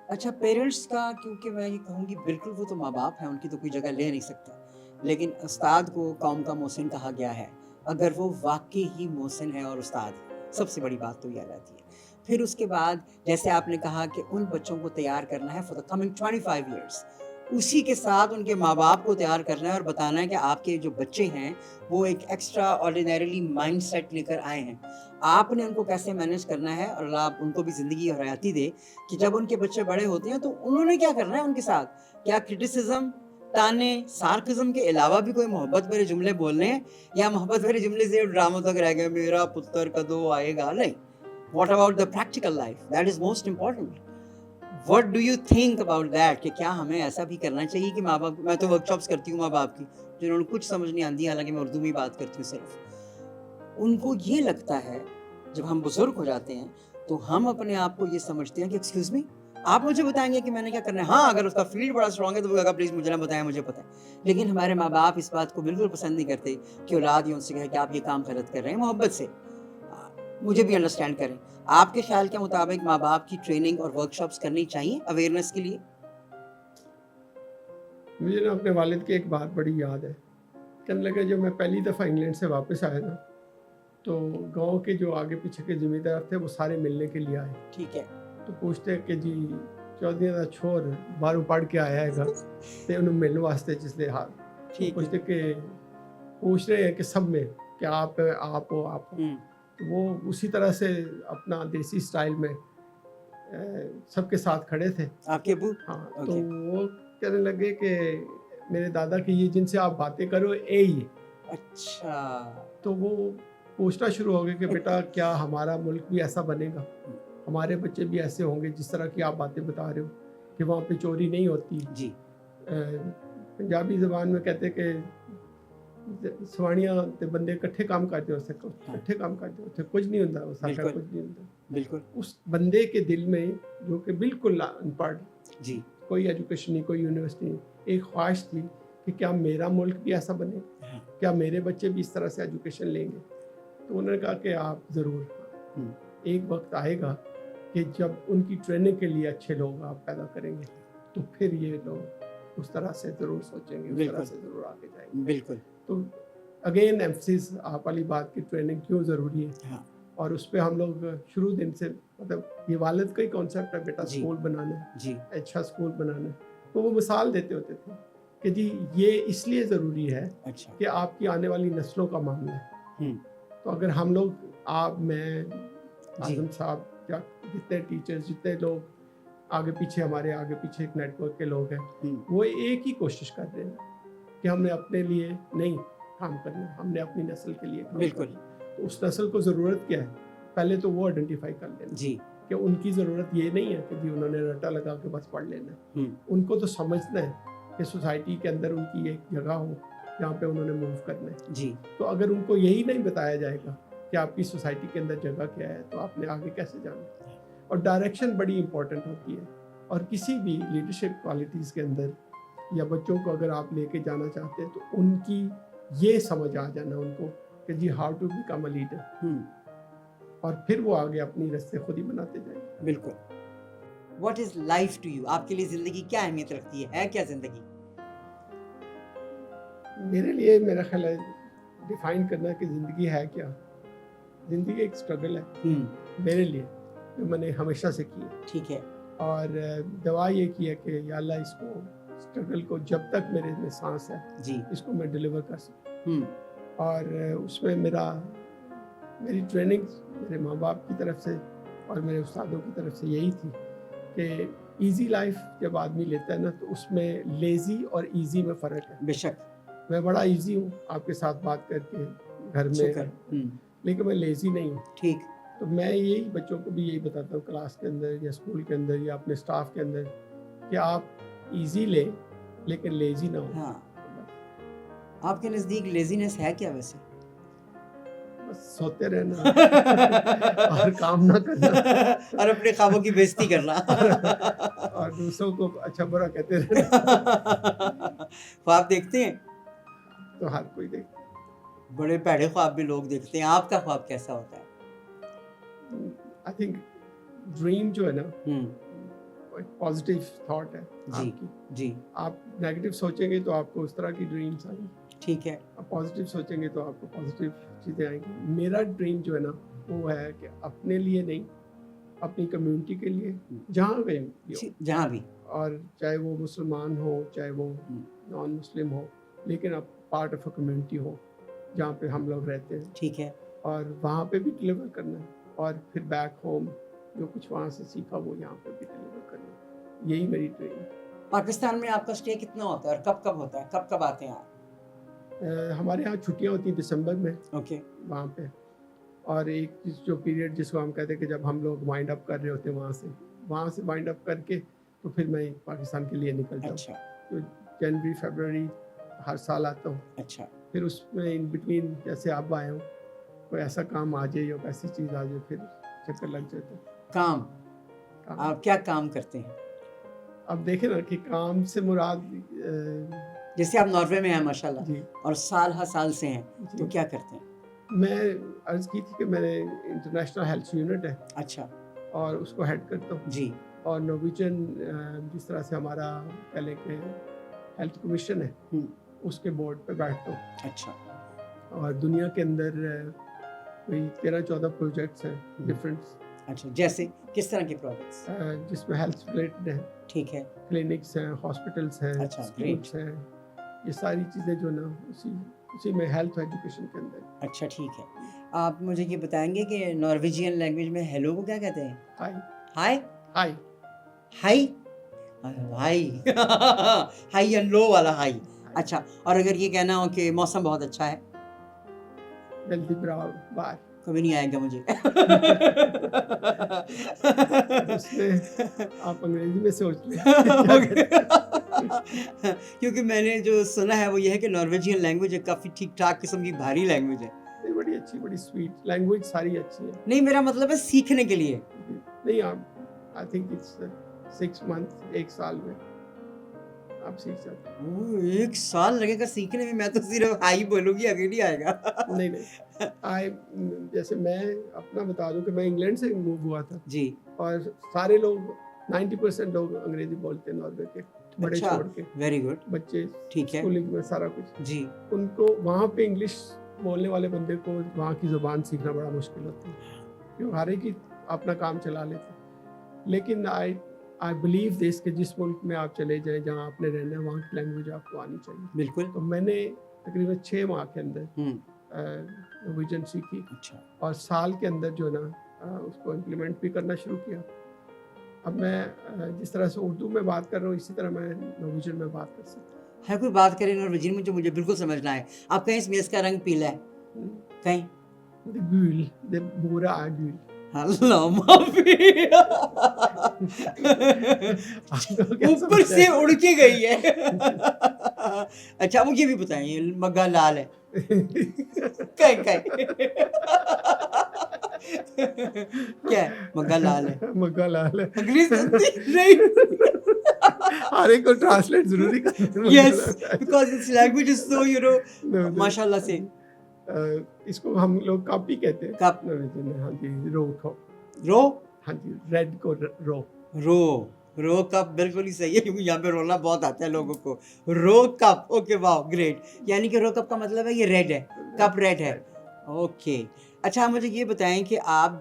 اچھا, پیرنٹس کا, کیونکہ میں یہ کہوں گی بالکل وہ تو ماں باپ ہیں, ان کی تو کوئی جگہ لے نہیں سکتا, لیکن استاد کو قوم کا محسن کہا گیا ہے اگر وہ واقعی ہی محسن ہے اور استاد ہے. سب سے بڑی بات تو یہ رہتی ہے. پھر اس کے بعد جیسے آپ نے کہا کہ ان بچوں کو تیار کرنا ہے فار دا کمنگ 25 ایئرس, اسی کے ساتھ ان کے ماں باپ کو تیار کرنا ہے اور بتانا ہے کہ آپ کے جو بچے ہیں وہ ایک ایکسٹرا آرڈینریلی مائنڈ سیٹ لے کر آئے ہیں, آپ نے ان کو کیسے مینیج کرنا ہے, اور اللہ آپ ان کو بھی زندگی اور حیاتی دے کہ جب ان کے بچے بڑے ہوتے ہیں تو انہوں نے کیا کرنا ہے ان کے ساتھ. کیا کرٹیسزم, تانے, سارکزم کے علاوہ بھی کوئی محبت بھرے جملے بولنے ہیں, یا محبت بھرے جملے سے ڈراموں تک رہ گئے میرا پتر کدو آئے گا؟ نہیں. What about the practical life, that is most important. What do you think about that, کہ کیا ہمیں ایسا بھی کرنا چاہیے کہ ماں باپ, میں تو ورک شاپس کرتی ہوں ماں باپ کی جنہوں نے کچھ سمجھ نہیں آتی, حالانکہ میں اردو میں ہی بات کرتی ہوں صرف, ان کو یہ لگتا ہے جب ہم بزرگ ہو جاتے ہیں تو ہم اپنے آپ کو یہ سمجھتے ہیں کہ ایکسکیوز می آپ مجھے بتائیں گے کہ میں نے کیا کرنا ہے. ہاں اگر اس کا فیلڈ بڑا اسٹرانگ ہے تو وہ کہا پلیز مجھے نہ بتائیں, مجھے پتہ ہے. لیکن ہمارے ماں باپ اس بات کو بالکل پسند نہیں کرتے کہ اولاد ان سے کہے کہ آپ یہ کام غلط کر رہے ہیں. محبت سے مجھے بھی انڈرسٹینڈ کریں. آپ کے خیال کے مطابق ماں باپ کی ٹریننگ اور ورک شاپس کرنی چاہیے اویئرنیس کے لیے؟ مجھے نا اپنے والد کی ایک بات بڑی یاد ہے. کہنے لگا جب میں پہلی دفعہ انگلینڈ سے واپس آیا نا تو گاؤں کے جو آگے پیچھے کے ذمہ دار تھے وہ سارے ملنے کے لیے آئے. ٹھیک ہے. تو پوچھتے کہ جی چودھری دا چھوڑ باہروں پڑھ کے آیا ہے گا تو انہوں ملنے واسطے جس لے ہاتھ پوچھتے کہ پوچھ رہے ہیں کہ سب میں کہ آپ ہو. تو وہ اسی طرح سے اپنا دیسی سٹائل میں سب کے ساتھ کھڑے تھے آپ کے ابو. ہاں تو وہ کہنے لگے کہ میرے دادا کی یہ جن سے آپ باتیں کرو اے ہی ہے. اچھا. تو وہ پوچھنا شروع ہو گئے کہ بیٹا کیا ہمارا ملک بھی ایسا بنے گا, ہمارے بچے بھی ایسے ہوں گے جس طرح کی آپ باتیں بتا رہے ہو کہ وہاں پہ چوری نہیں ہوتی. جی. پنجابی زبان میں کہتے کہ سواڑیاں تے بندے اکٹھے کام کرتے ہو سکو, اکٹھے کام کرتے ہو کچھ نہیں ہوتا, ساکھا کچھ نہیں ہوتا. بالکل. اس بندے کے دل میں جو کہ بالکل ان پڑھ جی کوئی ایجوکیشن نہیں, کوئی یونیورسٹی نہیں, ایک خواہش تھی کہ کیا میرا ملک بھی ایسا بنے, کیا میرے بچے بھی اس طرح سے ایجوکیشن لیں گے. تو انہوں نے کہا کہ آپ ضرور, ایک وقت آئے گا کہ جب ان کی ٹریننگ کے لیے اچھے لوگ آپ پیدا کریں گے تو پھر یہ لوگ اس طرح سے ضرور سوچیں گے, اس طرح سے ضرور آگے جائیں گے. بالکل. تو اگین ایمفسس آپ والی بات کی ٹریننگ کیوں ضروری ہے, اور اس پہ ہم لوگ شروع دن سے مطلب یہ والد کا ہی کانسیپٹ ہے بیٹا اسکول بنانا ہے, اچھا اسکول بنانا ہے. تو وہ مثال دیتے ہوتے تھے کہ جی یہ اس لیے ضروری ہے کہ آپ کی آنے والی نسلوں کا معاملہ ہے. تو اگر ہم لوگ آپ میں اعظم صاحب یا جتنے ٹیچرز جتنے لوگ آگے پیچھے ہمارے آگے پیچھے ایک نیٹ ورک کے لوگ ہیں وہ ایک ہی کوشش کر رہے ہیں کہ ہم نے اپنے لیے نہیں کام کرنا, ہم نے اپنی نسل کے لیے کام بالکل. تو اس نسل کو ضرورت کیا ہے پہلے تو وہ آئیڈینٹیفائی کر لینا جی کہ ان کی ضرورت یہ نہیں ہے کہ جی انہوں نے رٹا لگا کے بس پڑھ لینا. ان کو تو سمجھنا ہے کہ سوسائٹی کے اندر ان کی ایک جگہ ہو جہاں پہ انہوں نے موو کرنا ہے. جی. تو اگر ان کو یہی نہیں بتایا جائے گا کہ آپ کی سوسائٹی کے اندر جگہ کیا ہے تو آپ نے آگے کیسے جانا. اور ڈائریکشن بڑی امپورٹنٹ ہوتی ہے, اور کسی بھی لیڈرشپ کوالٹیز کے اندر یا بچوں کو اگر آپ لے کے جانا چاہتے ہیں تو ان کی یہ سمجھ آ جانا ان کو کہ جی how to become a leader, اور پھر وہ آگے اپنی راستے خود ہی بناتے جائیں. بالکل. What is life to you, آپ کے لیے زندگی کیا اہمیت رکھتی ہے کیا زندگی؟ میرے لیے میرا خیال ہے ڈیفائن کرنا کہ زندگی ہے کیا. زندگی ایک اسٹرگل ہے میرے لیے جو میں نے ہمیشہ سے کی ہے. ٹھیک ہے. اور دعا یہ کی ہے کہ یا اللہ اس کو اسٹرگل کو جب تک میرے میں سانس ہے جی اس کو میں ڈیلیور کر سکوں. اور اس میں میری ٹریننگ میرے ماں باپ کی طرف سے اور میرے استادوں کی طرف سے یہی تھی کہ ایزی لائف جب آدمی لیتا ہے نا تو اس میں لیزی اور ایزی میں فرق ہے. بے شک. میں بڑا ایزی ہوں آپ کے ساتھ بات کر کے گھر میں, لیکن میں لیزی نہیں ہوں. ٹھیک. تو میں یہی بچوں کو بھی یہی بتاتا ہوں کلاس کے اندر یا اسکول کے اندر یا اپنے اسٹاف کے اندر کہ آپ ایزی لیں لیکن لیزی نہ ہو. ہاں. آپ کے نزدیک لیزینس ہے کیا ویسے؟ بس سوتے رہنا اور کام نہ کرنا اور اپنے خوابوں کی بےزتی کرنا اور دوسروں کو اچھا برا کہتے رہنا. خواب دیکھتے ہیں تو ہر کوئی دیکھتا ہے. بڑے پیڑے خواب بھی لوگ دیکھتے ہیں. آپ کا خواب کیسا ہوتا ہے؟ آئی تھنک ڈریم جو ہے نا پازیٹیو تھاٹ ہے جی آپ کی. جی. آپ نیگیٹو سوچیں گے تو آپ کو اس طرح کی ڈریمز آئیں گی. ٹھیک ہے. آپ پازیٹیو سوچیں گے تو آپ کو پازیٹیو چیزیں آئیں گی. میرا ڈریم جو ہے نا وہ ہے کہ اپنے لیے نہیں اپنی کمیونٹی کے لیے جہاں بھی جہاں بھی, اور چاہے وہ مسلمان ہو چاہے وہ نان مسلم ہو, لیکن اب پارٹ آف اے کمیونٹی ہو جہاں پہ ہم لوگ رہتے ہیں. ٹھیک ہے. اور وہاں پہ بھی ڈلیور کرنا ہے, اور پھر بیک ہوم جو کچھ وہاں سے سیکھا وہ یہاں پہ بھی ڈلیور کرنا ہے. یہی میری ڈریم ہے. پاکستان میں آپ کا اسٹے کتنا ہوتا ہے اور کب کب ہوتا ہے, کب کب آتے ہیں آپ؟ ہمارے یہاں چھٹیاں ہوتی ہیں دسمبر میں. اوکے. وہاں پہ اور ایک جو پیریڈ جس کو ہم کہتے ہیں کہ جب ہم لوگ وائنڈ اپ کر رہے ہوتے ہیں وہاں سے وائنڈ اپ کر کے تو پھر میں پاکستان کے لیے نکلتا ہوں. اچھا. تو جنوری فیبروری ہر سال آتا ہوں. اچھا. پھر اس میں ان بٹوین جیسے آپ آئے ہوں کوئی ایسا کام آ جائے یا ایسی چیز آ جائے پھر چکر لگ جاتا ہے. کام آپ کیا کام کرتے ہیں؟ اب دیکھیں نا کہ کام سے مراد جیسے آپ ناروے میں ہیں ماشاءاللہ جی اور سال ہر سال سے ہیں تو جی کیا کرتے ہیں؟ میں عرض کی تھی کہ میں نے انٹرنیشنل ہیلتھ یونٹ ہے اچھا اور اس کو ہیڈ کرتا ہوں. جی اور نورویجن جس طرح سے ہمارا کہہ لیں کہ ہیلتھ کمیشن ہے اس کے بورڈ پہ بیٹھتا ہوں. اچھا اور دنیا کے اندر کوئی 13-14 پروجیکٹس ہیں ڈفرینٹ. اچھا جیسے کس طرح کے پروجیکٹس؟ جس میں ہیلتھ ریلیٹڈ ہیں. ٹھیک ہے. کلینکس ہیں, ہاسپٹلس ہیں, اچھا اسکولس ہیں, یہ ساری چیزیں جو نا اسی میں ہیلتھ ایجوکیشن کے اندر. اچھا ٹھیک ہے. آپ مجھے یہ بتائیں گے کہ نارویجین لینگویج میں ہیلو کو کیا کہتے ہیں؟ High. High high high high high and low والا ہائی. اچھا اور اگر یہ کہنا ہو کہ موسم بہت اچھا ہے؟ جلدی براؤ بار. کبھی نہیں آئے گا مجھے. اس میں آپ انگریزی میں سوچ لیں. کیونکہ میں نے جو سنا ہے وہ یہ ہے کہ نارویجین لینگویج کافی ٹھیک ٹھاک قسم کی بھاری لینگویج ہے. بڑی اچھی, بڑی سویٹ لینگویج, ساری اچھی ہے. نہیں میرا مطلب ہے سیکھنے کے لیے. نہیں آپ آئی تھنک اٹس 6 months, 1 سال میں آپ سیکھ جاتے ہیں. 1 سال لگے گا سیکھنے میں؟ میں تو صرف ہائی بولوں گی, آگے نہیں آئے گا. نہیں جیسے میں اپنا بتا دوں کہ میں انگلینڈ سے موو ہوا تھا جی اور سارے لوگ 90% لوگ انگریزی بولتے ہیں ناروے کے, بڑے چھوڑ کے. Very good. بچے ٹھیک ہے. اسکولنگ میں سارا کچھ. جی ان کو وہاں پہ انگلش بولنے والے بندے کو وہاں کی زبان سیکھنا بڑا مشکل ہوتا ہے کیونکہ ہر ایک ہی اپنا کام چلا لیتے. لیکن آئی بلیو دس کہ جس ملک میں آپ چلے جائیں جہاں آپ نے رہنا ہے وہاں کی لینگویج آپ کو آنی چاہیے. بالکل. تو میں نے تقریباً 6 ماہ کے اندر نارویجن سیکھی. اچھا. اور سال کے اندر جو ہے نا اس کو امپلیمنٹ بھی کرنا شروع کیا. اب میں جس طرح سے اردو میں بات کر رہا ہوں اسی طرح میں نارویجن میں بات کر سکتا ہوں. ہے کوئی بات کرے نارویجن میں جو مجھے بالکل سمجھنا ہے. آپ کہیں اس میز کا رنگ پیلا ہے, کہیں گول دے بورا آ گول. اللہ معافی, اوپر سے اڑ کے گئی ہے. اچھا مجھے بھی بتائیے مگا لال ہے کیا ہے؟ مگا لال ہے. مگا لال ہے. انگریزی نہیں, ہر ایک کو ٹرانسلیٹ ضروری کرنا. Yes because it's language is so you know ماشاءاللہ سے. اس کو ہم لوگ کپ بھی کہتے ہیں. کپ. ہاں جی. رو رو. ہاں جی. ریڈ کو رو. رو کپ بالکل ہی صحیح ہے کیونکہ یہاں پہ رونا بہت آتا ہے لوگوں کو. رو کپ. اوکے واو گریٹ. یعنی کہ رو کپ کا مطلب ہے یہ ریڈ ہے, کپ ریڈ ہے. اوکے. اچھا مجھے یہ بتائیں کہ آپ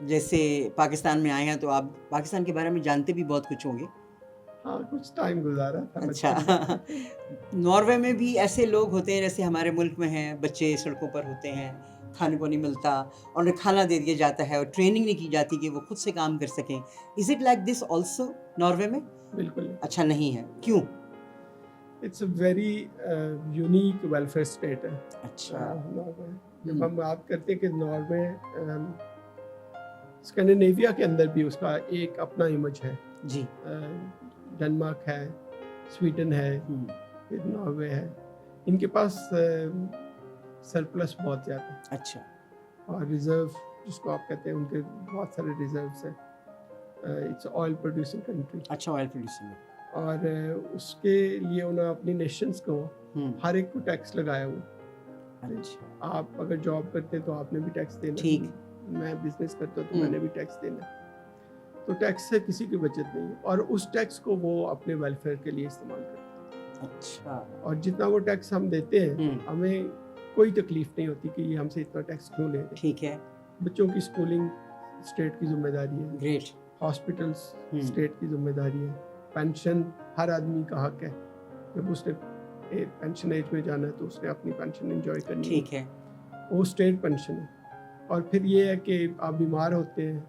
جیسے پاکستان میں آئے ہیں تو آپ پاکستان کے بارے میں جانتے بھی بہت کچھ ہوں گے. ہاں کچھ ٹائم گزارا تھا. اچھا ناروے میں بھی ایسے لوگ ہوتے ہیں جیسے ہمارے ملک میں ہیں, بچے سڑکوں پر ہوتے ہیں, کھانے کو نہیں ملتا اور انہیں کھانا دے دیا جاتا ہے اور ٹریننگ نہیں کی جاتی کہ وہ خود سے کام کر سکیں. Is it like this also Norway میں؟ بالکل. اچھا نہیں ہے, کیوں؟ It's a very unique welfare state ہے. اچھا. جب ہم بات کرتے ہیں کہ ناروے اسکینڈینیویا کے اندر بھی اس کا ایک اپنا امیج ہے. جی. ڈنمارک ہے, سویڈن ہے, پھر ناروے ہے. ان کے پاس سرپلس بہت زیادہ ہے. اچھا. اور ریزرو جس کو آپ کہتے ہیں ان کے بہت سارے ریزروس ہیں. It's oil producing country. اچھا آئل پروڈیوسنگ. اور اس کے لیے انہوں نے اپنی نیشنز کو ہر ایک کو ٹیکس لگایا ہوا. اچھا. آپ اگر جاب کرتے تو آپ نے بھی ٹیکس دینا. ٹھیک. میں بزنس کرتا ہوں تو میں نے بھی ٹیکس دینا. تو ٹیکس سے کسی کی بچت نہیں اور اس ٹیکس کو وہ اپنے ویلفیئر کے لیے استعمال کرتے ہیں. اچھا. اور جتنا وہ ٹیکس ہم دیتے ہیں ہمیں کوئی تکلیف نہیں ہوتی کہ یہ ہم سے اتنا ٹیکس کیوں لے رہے ہیں. ٹھیک ہے. بچوں کی اسکولنگ اسٹیٹ کی ذمہ داری ہے. گریٹ. ہاسپٹلس اسٹیٹ کی ذمہ داری ہے. پینشن ہر آدمی کا حق ہے. جب اس نے پینشن ایج میں جانا ہے تو اس نے اپنی پینشن انجوائے کرنی ہے. ٹھیک ہے. وہ اسٹیٹ پینشن ہے. اور پھر یہ ہے کہ آپ بیمار ہوتے ہیں,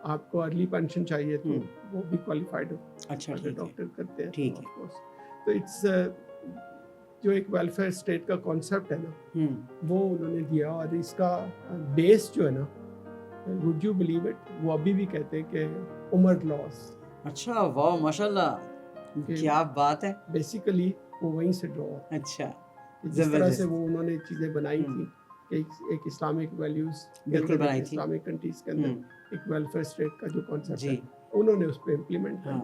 آپ کو ارلی پینشن چاہیے تو وہ بھی کوالیفائڈ ہو. اچھا ڈاکٹر کرتے ہیں. ٹھیک ہے. تو اٹس جو ایک ویلفیئر اسٹیٹ کا کانسیپٹ ہے نا وہ انہوں نے دیا. اور اس کا بیس جو ہے نا وڈ یو بلیو اٹ, وہ ابھی بھی کہتے ہیں کہ عمر لاس. اچھا واو ماشاءاللہ کیا بات ہے. بیسیکلی وہ وہیں سے ڈرا. اچھا. جس طرح سے وہ انہوں نے چیزیں بنائی تھی کہ ایک اسلامک ویلیوز بالکل بنائی تھی اسلامک کنٹریز کے اندر ایک ویلفیئر اسٹیٹ کا جو کانسیپٹ جی ہے انہوں نے اس پہ امپلیمنٹ کیا.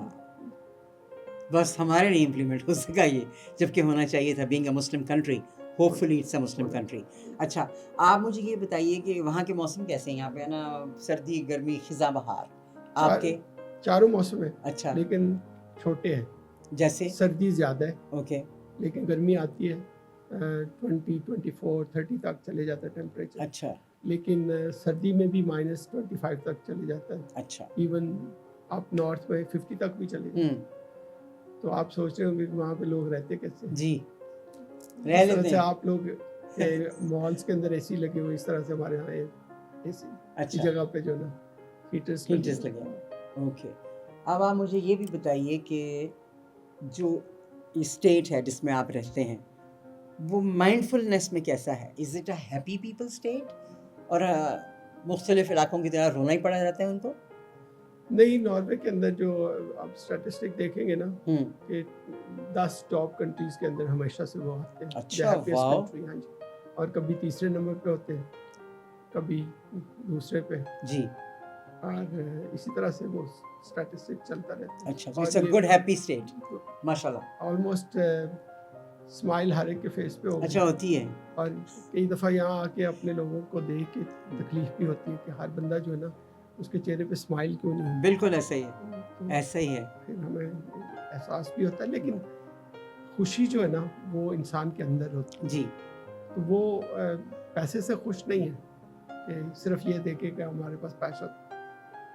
بس ہمارے نہیں امپلیمنٹ ہو سکا یہ، جبکہ ہونا چاہیے تھا. Being a Muslim country, hopefully it's a Muslim country. اچھا آپ مجھے یہ بتائیے کہ وہاں کے موسم کیسے ہیں؟ یہاں پہ ہے نا سردی، گرمی، خزاں، بہار. آپ کے چاروں موسم ہیں اچھا لیکن چھوٹے ہیں. جیسے سردی زیادہ ہے اوکے لیکن گرمی آتی ہے 20 24 30 تک چلے جاتا ہے ٹیمپریچر. اچھا لیکن سردی میں بھی -25 تک چلے جاتا ہے. اچھا ایون آپ نارتھ میں 50 تک بھی چلے جاتے ہیں. تو آپ سوچ رہے ہوں گے کہ وہاں پہ لوگ رہتے کیسے ہیں. جی رہ لیتے ہیں. آپ لوگ مالس کے اندر اے سی لگے ہوئے، اس طرح سے ہمارے یہاں اے سی کی جگہ پہ جو نا ہیٹرز لگے. اوکے اب آپ مجھے یہ بھی بتائیے کہ جو اسٹیٹ ہے جس میں آپ رہتے ہیں وہ مائنڈ فلنس میں کیسا ہے؟ Is it a happy people state اور مختلف علاقوں کی طرح رونا ہی پڑا جاتا ہے ان کو؟ نہیں، ناروے کے اندر جو آپ اسٹیٹسٹک دیکھیں گے نا کہ 10 ٹاپ کنٹریز کے اندر ہمیشہ سے وہ آتے ہیں. اچھا واو. ہاں جی. اور کبھی تیسرے نمبر پہ ہوتے ہیں، کبھی دوسرے پہ جی. اور اسی طرح سے وہ اسٹیٹسٹک چلتا رہتا ہے. اچھا it's a good happy state ماشاءاللہ. آلموسٹ اسمائل ہر ایک کے فیس پہ ہوتی اچھا ہوتی ہے. اور کئی دفعہ یہاں آ کے اپنے لوگوں کو دیکھ کے تکلیف بھی ہوتی ہے کہ ہر بندہ جو ہے نا اس کے چہرے پہ اسمائل کیوں نہیں ہے. بالکل ایسا ہی ہے، ایسا ہی ہے. پھر ہمیں احساس بھی ہوتا ہے لیکن خوشی جو ہے نا وہ انسان کے اندر ہوتی ہے. جی تو وہ پیسے سے خوش نہیں ہے کہ صرف یہ دیکھے کہ ہمارے پاس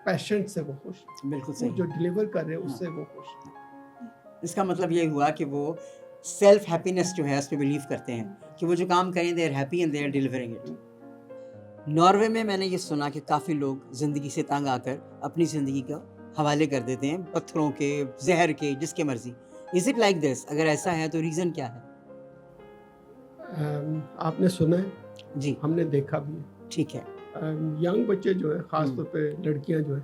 پیشنٹ سے وہ خوش. بالکل صحیح. جو ڈلیور کر رہے ہیں اس سے وہ خوش. اس کا مطلب یہ ہوا کہ وہ سیلف ہیپینس جو ہے اس پہ بلیو کرتے ہیں کہ وہ جو کام کریں they are happy and they are delivering it. Norway میں نے یہ سنا کہ کافی لوگ زندگی سے تنگ آ کر اپنی زندگی کا حوالے کر دیتے ہیں، پتھروں کے، زہر کے، جس کے مرضی. از اٹ لائک دس؟ اگر ایسا ہے تو ریزن کیا ہے؟ آپ نے سنا ہے؟ جی ہم نے دیکھا بھی ہے. ٹھیک ہے. ینگ بچے جو ہیں، خاص طور پہ لڑکیاں جو ہیں،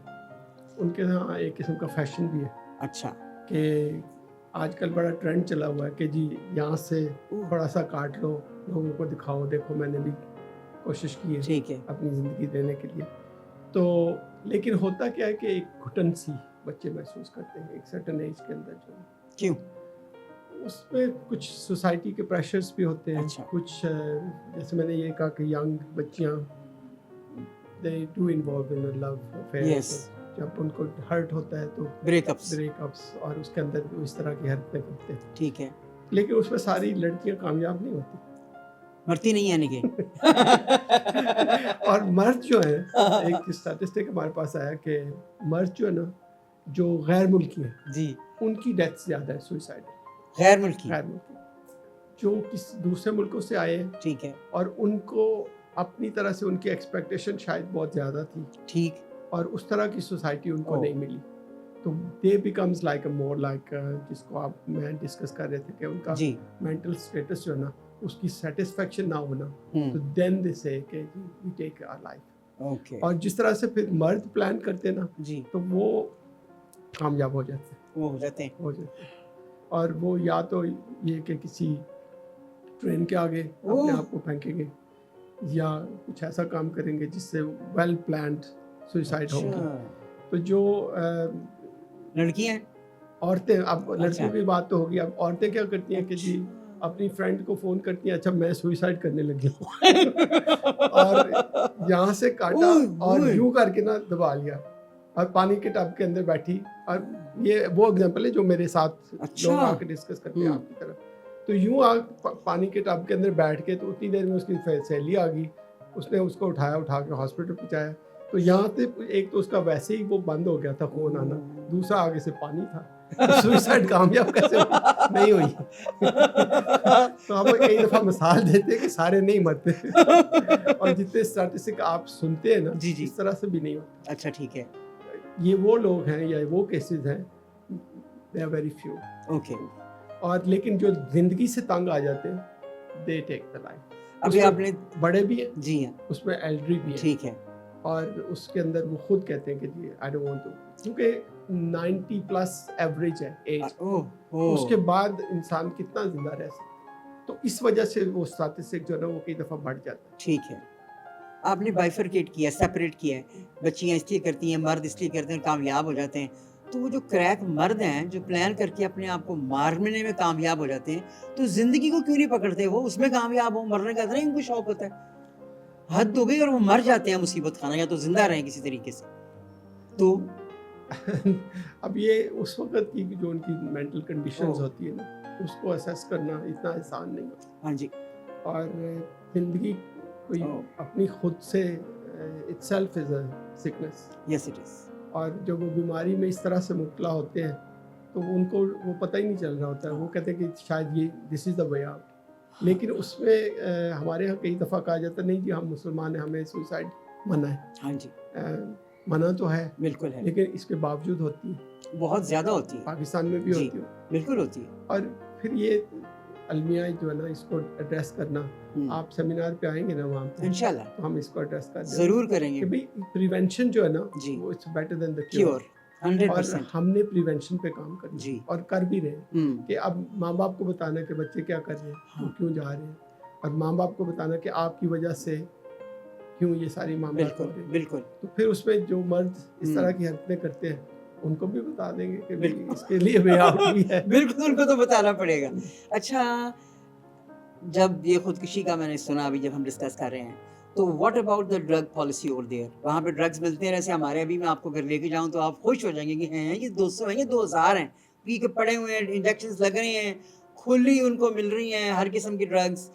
ان کے یہاں ایک قسم کا فیشن بھی ہے. اچھا. کہ آج کل بڑا ٹرینڈ چلا ہوا ہے کہ جی یہاں سے تھوڑا سا کاٹ لو، لوگوں کو دکھاؤ، دیکھو میں نے بھی کوشش کی ہے ٹھیک ہے اپنی زندگی دینے کے لیے. تو لیکن ہوتا کیا ہے کہ ایک گھٹن سی بچے محسوس کرتے ہیں ایک سرٹن ایج کے اندر. جو کیوں؟ اس میں کچھ سوسائٹی کے پریشرز بھی ہوتے ہیں. اچھا. کچھ جیسے میں نے یہ کہا کہ ینگ بچیاں they do involve in a love affair. Yes. جب ان کو ہرٹ ہوتا ہے تو بریک اپس اور اس کے اندر اس طرح کی حرکتیں کرتے ہیں. ٹھیک ہے. لیکن اس میں ساری لڑکیاں کامیاب نہیں ہوتی، مرتی نہیں ہے نکے. اور مرد جو ہے، ایک اسٹیٹسٹک ہمارے پاس آیا کہ مرد جو ہے نا جو غیر ملکی ہیں جی ان کی ڈیتھ زیادہ ہے سوئسائڈ. غیر ملکی جو کسی دوسرے ملکوں سے آئے ہیں. ٹھیک ہے. اور ان کو اپنی طرح سے ان کی ایکسپیکٹیشن شاید بہت زیادہ تھی. ٹھیک. اور اس طرح کی سوسائٹی ان کو نہیں ملی. تو they becomes like a more like جس کو آپ میں ڈسکس کر رہے تھے کہ ان کا مینٹل اسٹیٹس جو ہے نا اس کی سیٹسفیکشن نہ ہونا. تو دین دے سے کہ وی ٹیک آور لائف. اور جس طرح سے پھر مرد پلان کرتے نا تو وہ کامیاب ہو جاتے ہیں. اور وہ یا تو یہ کہ کسی ٹرین کے آگے اپنے آپ کو پھینکیں گے یا کچھ ایسا کام کریں گے جس سے ویل پلانڈ سوئسائڈ ہوگی. تو جو لڑکیاں عورتیں، اب لڑکیوں کی بات تو ہوگی، اب عورتیں کیا کرتی ہیں کہ جی اپنی فرینڈ کو فون کرتی ہیں، اچھا میں سوئسائڈ کرنے لگی ہوں، اور یہاں سے کاٹا اور یوں کر کے نا دبا لیا اور پانی کے ٹب کے اندر بیٹھی. اور یہ وہ اگزامپل ہے جو میرے ساتھ لوگ آ کے ڈسکس کرتے ہیں آپ کی طرف. تو یوں پانی کے ٹب کے اندر بیٹھ کے تو اتنی دیر میں اس کی سہیلی آ گئی، اس نے اس کو اٹھا کے ہاسپٹل پہنچایا. تو یہاں سے ایک تو اس کا ویسے ہی وہ بند ہو گیا تھا فون آنا، دوسرا آگے سے پانی تھا. سوئسائڈ کامیاب کیسے نہیں ہوئی؟ تو آپ کئی دفعہ مثال دیتے کہ سارے نہیں مرتے، اور جتنے اسٹیٹسٹک آپ سنتے ہیں نا اس طرح سے بھی نہیں ہوتا. اچھا ٹھیک ہے. یہ وہ لوگ ہیں یا وہ کیسز ہیں، they are very few. Okay. اور لیکن جو زندگی سے تنگ آ جاتے ہیں دے ٹیک دا لائف. ابھی آپ نے بڑے بھی ہیں جی ہاں، اس میں ایلڈری بھی ہے. ٹھیک ہے. اور اس کے اندر وہ خود کہتے ہیں کہ جی آئی ڈونٹ وانٹ ٹو، کیونکہ 90+ ایوریج ہے ایج. اس کے بعد انسان کتنا زندہ رہ سکتا. تو اس وجہ سے وہ اسٹیٹسٹک جو ہے نا وہ کئی دفعہ بڑھ جاتا ہے. ٹھیک ہے, آپ نے بائفرکیٹ کیا, سیپریٹ کیا ہے, بچیاں اس لیے کرتی ہیں, مرد اس لیے کرتے ہیں, کامیاب ہو جاتے ہیں. تو وہ جو کریک مرد ہیں جو پلان کر کے اپنے آپ کو مارنے میں کامیاب ہو جاتے ہیں, تو زندگی کو کیوں نہیں پکڑتے وہ, اس میں کامیاب ہو, مرنے کا اتنا ان کو شوق ہوتا ہے. حد ہو گئی, اور وہ مر جاتے ہیں مصیبت خانہ, یا تو زندہ رہیں کسی طریقے سے. تو اب یہ اس وقت کی جو ان کی مینٹل کنڈیشنز ہوتی ہے نا, اس کو اسیس کرنا اتنا آسان نہیں ہوتا. ہاں جی, اور زندگی کوئی اپنی خود سے it self is a sickness. Yes it is. اور جب وہ بیماری میں اس طرح سے مبتلا ہوتے ہیں تو ان کو وہ پتہ ہی نہیں چل رہا ہوتا ہے. وہ کہتے ہیں کہ شاید یہ دس از دا وے آؤٹ. لیکن اس میں ہمارے یہاں کئی دفعہ کہا جاتا نہیں جی ہم مسلمان ہیں, ہمیں سوئسائڈ منع ہے. ہاں جی, منع تو ہے, بالکل ہے, لیکن اس کے باوجود ہوتی ہے, بہت زیادہ ہوتی ہے, پاکستان میں بھی ہوتی ہے, بالکل ہوتی ہے. اور پھر یہ المیہ جو ہے نا اس کو ایڈریس کرنا, آپ سیمینار پہ آئیں گے نا وہاں پہ انشاءاللہ تو ہم اس کو ایڈریس کر ضرور کریں گے کہ بھئی پریونشن جو ہے نا وہ it's better than the cure. 100%. اور ہم نے پریونشن پہ کام کرنا اور کر بھی رہے ہیں کہ اب ماں باپ کو بتانا کہ بچے کیا کر رہے ہیں, وہ کیوں جا رہے ہیں, اور ماں باپ کو بتانا کہ آپ کی وجہ سے کیوں یہ ساری معاملات ہو رہے ہیں. بالکل. تو پھر اس میں جو مرد اس طرح کی حرکتیں کرتے ہیں ان کو بھی بتا دیں گے کہ اس کے لیے وے آؤٹ بھی ہے. بالکل, ان کو تو بتانا پڑے گا. اچھا, جب یہ خودکشی کا میں نے سنا ابھی جب ہم ڈسکس کر رہے ہیں, تو what about the drug policy over there, وہاں پہ ڈرگس ملتے ہیں جیسے ہمارے ابھی, میں آپ کو گھر لے کے جاؤں تو آپ خوش ہو جائیں گے کہ ہیں یہ 200 ہیں, یہ 2000 ہیں, پی کے پڑے ہوئے ہیں, انجیکشنز لگ رہے ہیں, کھلی ان کو مل رہی ہیں, ہر قسم کی ڈرگس,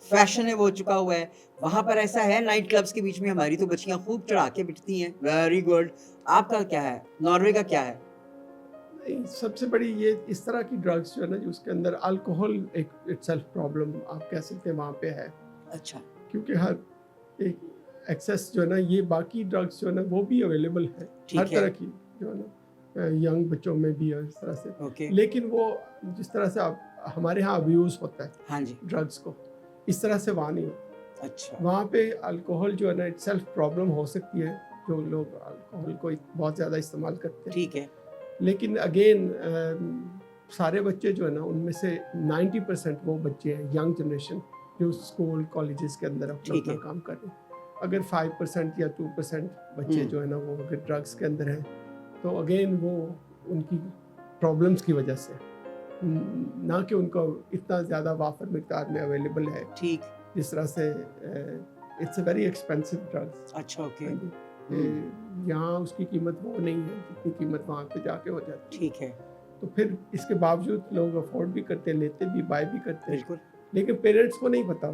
فیشن ہے وہ چکا ہوا ہے. وہاں پر ایسا ہے نائٹ کلبس کے بیچ میں ہماری تو بچیاں خوب چڑھا کے بٹتی ہیں. Very good. آپ کا کیا ہے, ناروے کا کیا ہے؟ سب سے بڑی یہ اس طرح کی ڈرگس جو ہے نا, جو اس کے اندر الکوہل ایک اٹ سیلف پرابلم آپ کہہ سکتے ہیں وہاں پہ ہے. اچھا, کیونکہ ہر ایک ایکسیس جو ہے نا, یہ باقی ڈرگس جو ہے نا وہ بھی اویلیبل ہے ہر طرح کی جو ہے نا, ینگ بچوں میں بھی ہے اس طرح سے. لیکن وہ جس طرح سے ہمارے ہاں ابیوز ہوتا ہے ہاں جی ڈرگس کو, اس طرح سے وہاں نہیں ہوتا. اچھا, وہاں پہ الکوہل جو ہے نا اٹ سیلف پرابلم ہو سکتی ہے, جو لوگ الکوہل کو بہت زیادہ استعمال کرتے ہیں. ٹھیک ہے. لیکن اگین سارے بچے جو ہے نا ان میں سے 90% وہ بچے ہیں ینگ جنریشن جو اسکول کالجز کے اندر اپنا کام کر رہے ہیں. اگر 5% یا 2% بچے جو ہے نا وہ اگر ڈرگس کے اندر ہیں تو اگین وہ ان کی پرابلمس کی وجہ سے, نہ کہ ان کو اتنا زیادہ وافر مقدار میں اویلیبل ہے. ٹھیک, جس طرح سے it's a very expensive drugs. اچھا, اوکے. یہاں اس کی قیمت وہ نہیں ہے جتنی قیمت وہاں پہ جا کے ہو جاتی. ٹھیک ہے. تو پھر اس کے باوجود لوگ افورڈ بھی کرتے ہیں, لیتے بھی, بائی بھی کرتے ہیں. بالکل. لیکن پیرنٹس کو نہیں پتا.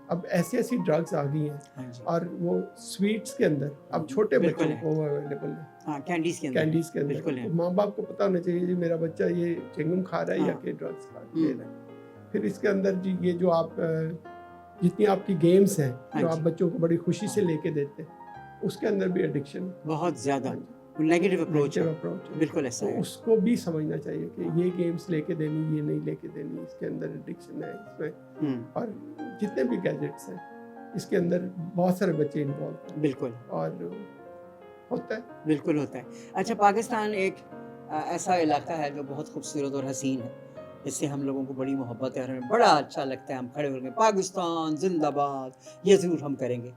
اب ایسی ڈرگس آ گئی ہیں اور وہ سویٹس کے اندر اب چھوٹے بچوں کو اویلیبل ہے, کینڈیز کے اندر. ماں باپ کو پتا ہونا چاہیے جی میرا بچہ یہ چنگم کھا رہا ہے یا کہ ڈرگس لے رہا ہے. پھر اس کے اندر جی یہ جو آپ جتنی آپ کی گیمز ہیں جو آپ بچوں کو بڑی خوشی سے لے کے دیتے ہیں, اس کے اندر بھی ایڈکشن بہت زیادہ نیگیٹو اپروچ ہے. بالکل ایسا ہے. اس کو بھی سمجھنا چاہیے کہ یہ گیمز لے کے دینی, یہ نہیں لے کے دینی, اس کے اندر ایڈکشن ہے اس میں. اور جتنے بھی گیجٹس ہیں اس کے اندر بہت سارے بچے انوالو ہیں. بالکل. اور ہوتا ہے, بالکل ہوتا ہے. اچھا, پاکستان ایک ایسا علاقہ ہے جو بہت خوبصورت اور حسین ہے, اس سے ہم لوگوں کو بڑی محبت ہے اور ہمیں بڑا اچھا لگتا ہے. ہم کھڑے ہو کے پاکستان زندہ باد یہ ضرور ہم کریں گے.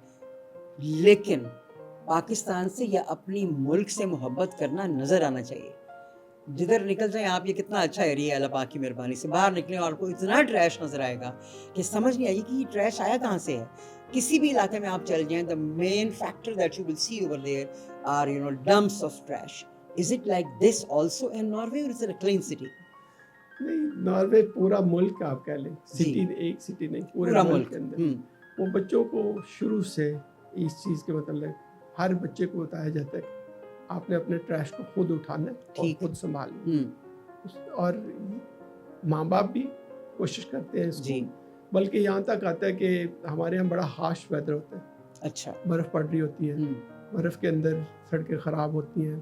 لیکن پاکستان سے یا اپنی ملک سے محبت کرنا نظر آنا چاہیے. جدھر نکل جائیں آپ, یہ کتنا اچھا ایریا ہے, اللہ پاک کی مہربانی سے باہر نکلیں اور کو اتنا ٹریش نظر آئے گا کہ سمجھ نہیں آئے گی کہ یہ ٹریش آیا کہاں سے ہے. کسی بھی علاقے میں آپ چل جائیں, the main factor that you will see over there are, you know, dumps of trash. Is it like this also in Norway or is it a clean city? نہیں, ناروے پورا ملک آپ کہہ لیں, سٹی ایک سٹی نہیں, پورا ملک کے اندر وہ بچوں کو شروع سے اس چیز کے متعلق ہر بچے کو بتایا جاتا ہے کہ آپ نے اپنے ٹریش کو خود اٹھانا ہے اور خود سنبھالنا. اور ماں باپ بھی کوشش کرتے ہیں اس کو, بلکہ یہاں تک آتا ہے کہ ہمارے یہاں بڑا ہارش ویدر ہوتا ہے. اچھا, برف پڑ رہی ہوتی ہے, برف کے اندر سڑکیں خراب ہوتی ہیں,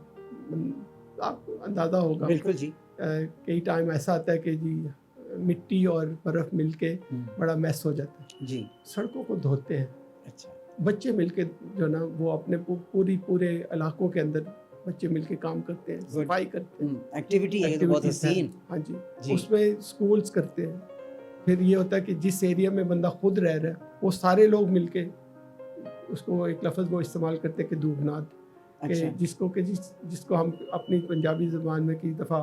آپ کو اندازہ ہوگا. بالکل جی. کئی ٹائم ایسا آتا ہے کہ جی مٹی اور برف مل کے بڑا میس ہو جاتا ہے جی. سڑکوں کو دھوتے ہیں. اچھا, بچے مل کے جو نا وہ اپنے پورے علاقوں کے اندر بچے مل کے کام کرتے ہیں, صفائی کرتے ہیں. ایکٹیویٹی ہے بہت حسین. ہاں جی, اس میں اسکولز کرتے ہیں, پھر یہ ہوتا ہے کہ جس ایریا میں بندہ خود رہ رہا ہے وہ سارے لوگ مل کے اس کو ایک لفظ وہ استعمال کرتے ہیں کہ دوبناد، کہ جس کو ہم اپنی پنجابی زبان میں کئی دفعہ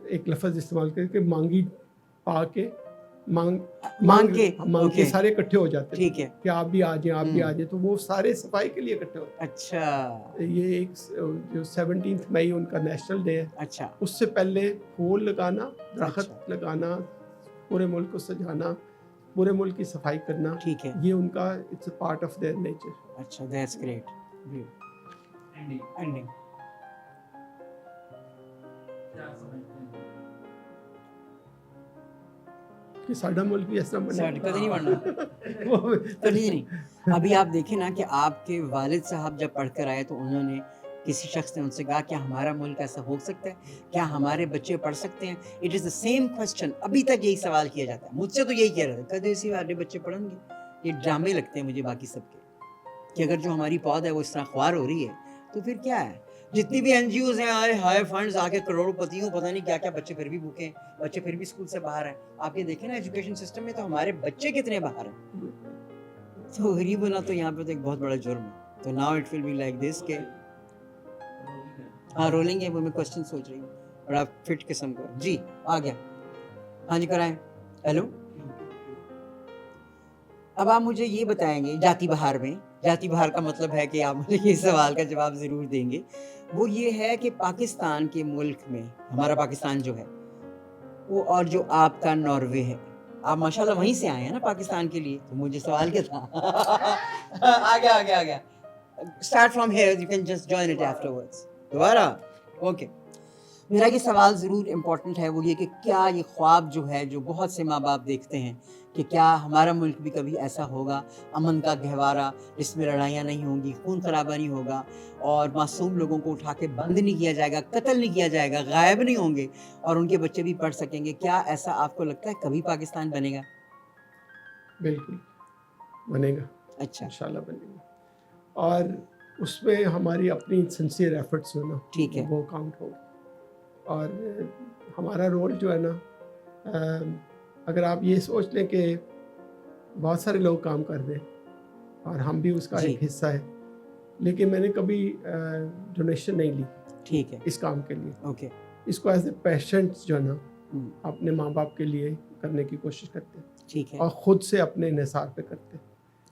ایک لفظ استعمال کرتے کہ مانگی پا کے مانگ کے سارے اکٹھے ہو جاتے ہیں کہ آپ بھی آ جائیں تو وہ سارے صفائی کے لیے اکٹھے ہوتے ہیں. اچھا، یہ ایک جو 17 مئی ان کا نیشنل ڈے ہے. اچھا، اس سے پہلے پھول لگانا، درخت لگانا، پورے ملک کو سجانا، پورے ملک کی صفائی کرنا، ٹھیک ہے، یہ ان کا it's a part of their nature. اچھا، دیٹس گریٹ. اینڈنگ کہ ساڈا ملک بھی ایسا بنے، کدی نہیں بننا. نہیں. ابھی آپ دیکھیں نا کہ آپ کے والد صاحب جب پڑھ کر آئے تو انہوں نے کسی شخص نے ان سے کہا کیا ہمارا ملک ایسا ہو سکتا ہے، کیا ہمارے بچے پڑھ سکتے ہیں. It is the same question, ابھی تک یہی سوال کیا جاتا ہے. مجھ سے تو یہی کہہ رہا تھا کدی اسی ہمارے بچے پڑھیں گے. یہ ڈرامے لگتے ہیں مجھے باقی سب کے، کہ اگر جو ہماری پود ہے وہ اس طرح خوار ہو رہی ہے تو پھر کیا ہے. جتنی بھی این جی اوز ہیں آئے ہائے فنڈز آ کے کروڑوں پتیوں پتہ نہیں کیا کیا، بچے پھر بھی بھوکے ہیں، بچے پھر بھی اسکول سے باہر ہیں. آپ یہ دیکھیں نا ایجوکیشن سسٹم میں تو ہمارے بچے کتنے باہر ہیں. تو غریب ہونا تو یہاں پہ تو ایک بہت بڑا جرم ہے. تو now it will be like this کہ ہاں رولنگ ہے، وہ میں کوسچن سوچ رہی ہوں بڑا فٹ قسم کا. جی آ گیا، ہاں جی کرائیں. ہیلو، اب آپ مجھے یہ بتائیں گے جاتی بہار میں، جاتی بہار کا مطلب ہے کہ آپ مجھے یہ سوال کا جواب ضرور دیں گے. وہ یہ ہے کہ پاکستان کے ملک میں، ہمارا پاکستان جو ہے وہ، اور جو آپ کا ناروے ہے، آپ ماشاءاللہ وہیں سے آئے ہیں نا پاکستان کے لیے. تو مجھے سوال کیا تھا آ گیا start from here, you can just join it after words. دوبارہ اوکے. میرا یہ سوال ضرور امپورٹنٹ ہے، وہ یہ کہ کیا یہ خواب جو ہے جو بہت سے ماں باپ دیکھتے ہیں کہ کیا ہمارا ملک بھی کبھی ایسا ہوگا، امن کا گہوارہ جس میں لڑائیاں نہیں ہوں گی، خون خرابہ نہیں ہوگا، اور معصوم لوگوں کو اٹھا کے بند نہیں کیا جائے گا، قتل نہیں کیا جائے گا، غائب نہیں ہوں گے، اور ان کے بچے بھی پڑھ سکیں گے. کیا ایسا آپ کو لگتا ہے کبھی پاکستان بنے گا؟ بالکل بنے گا. اچھا، انشاءاللہ بنے گا. اور اس میں ہماری اپنی سنسیئر ایفرٹس جو ہے نا، ٹھیک ہے، وہ کاؤنٹ ہوگا. اور ہمارا رول جو ہے نا، اگر آپ یہ سوچ لیں کہ بہت سارے لوگ کام کر رہے ہیں اور ہم بھی اس کا ایک حصہ ہے، لیکن میں نے کبھی ڈونیشن نہیں لی، ٹھیک ہے، اس کام کے لیے. اوکے، اس کو ایز اے پیشنٹ جو ہے نا اپنے ماں باپ کے لیے کرنے کی کوشش کرتے ہیں، ٹھیک ہے، اور خود سے اپنے انحصار پہ کرتے ہیں.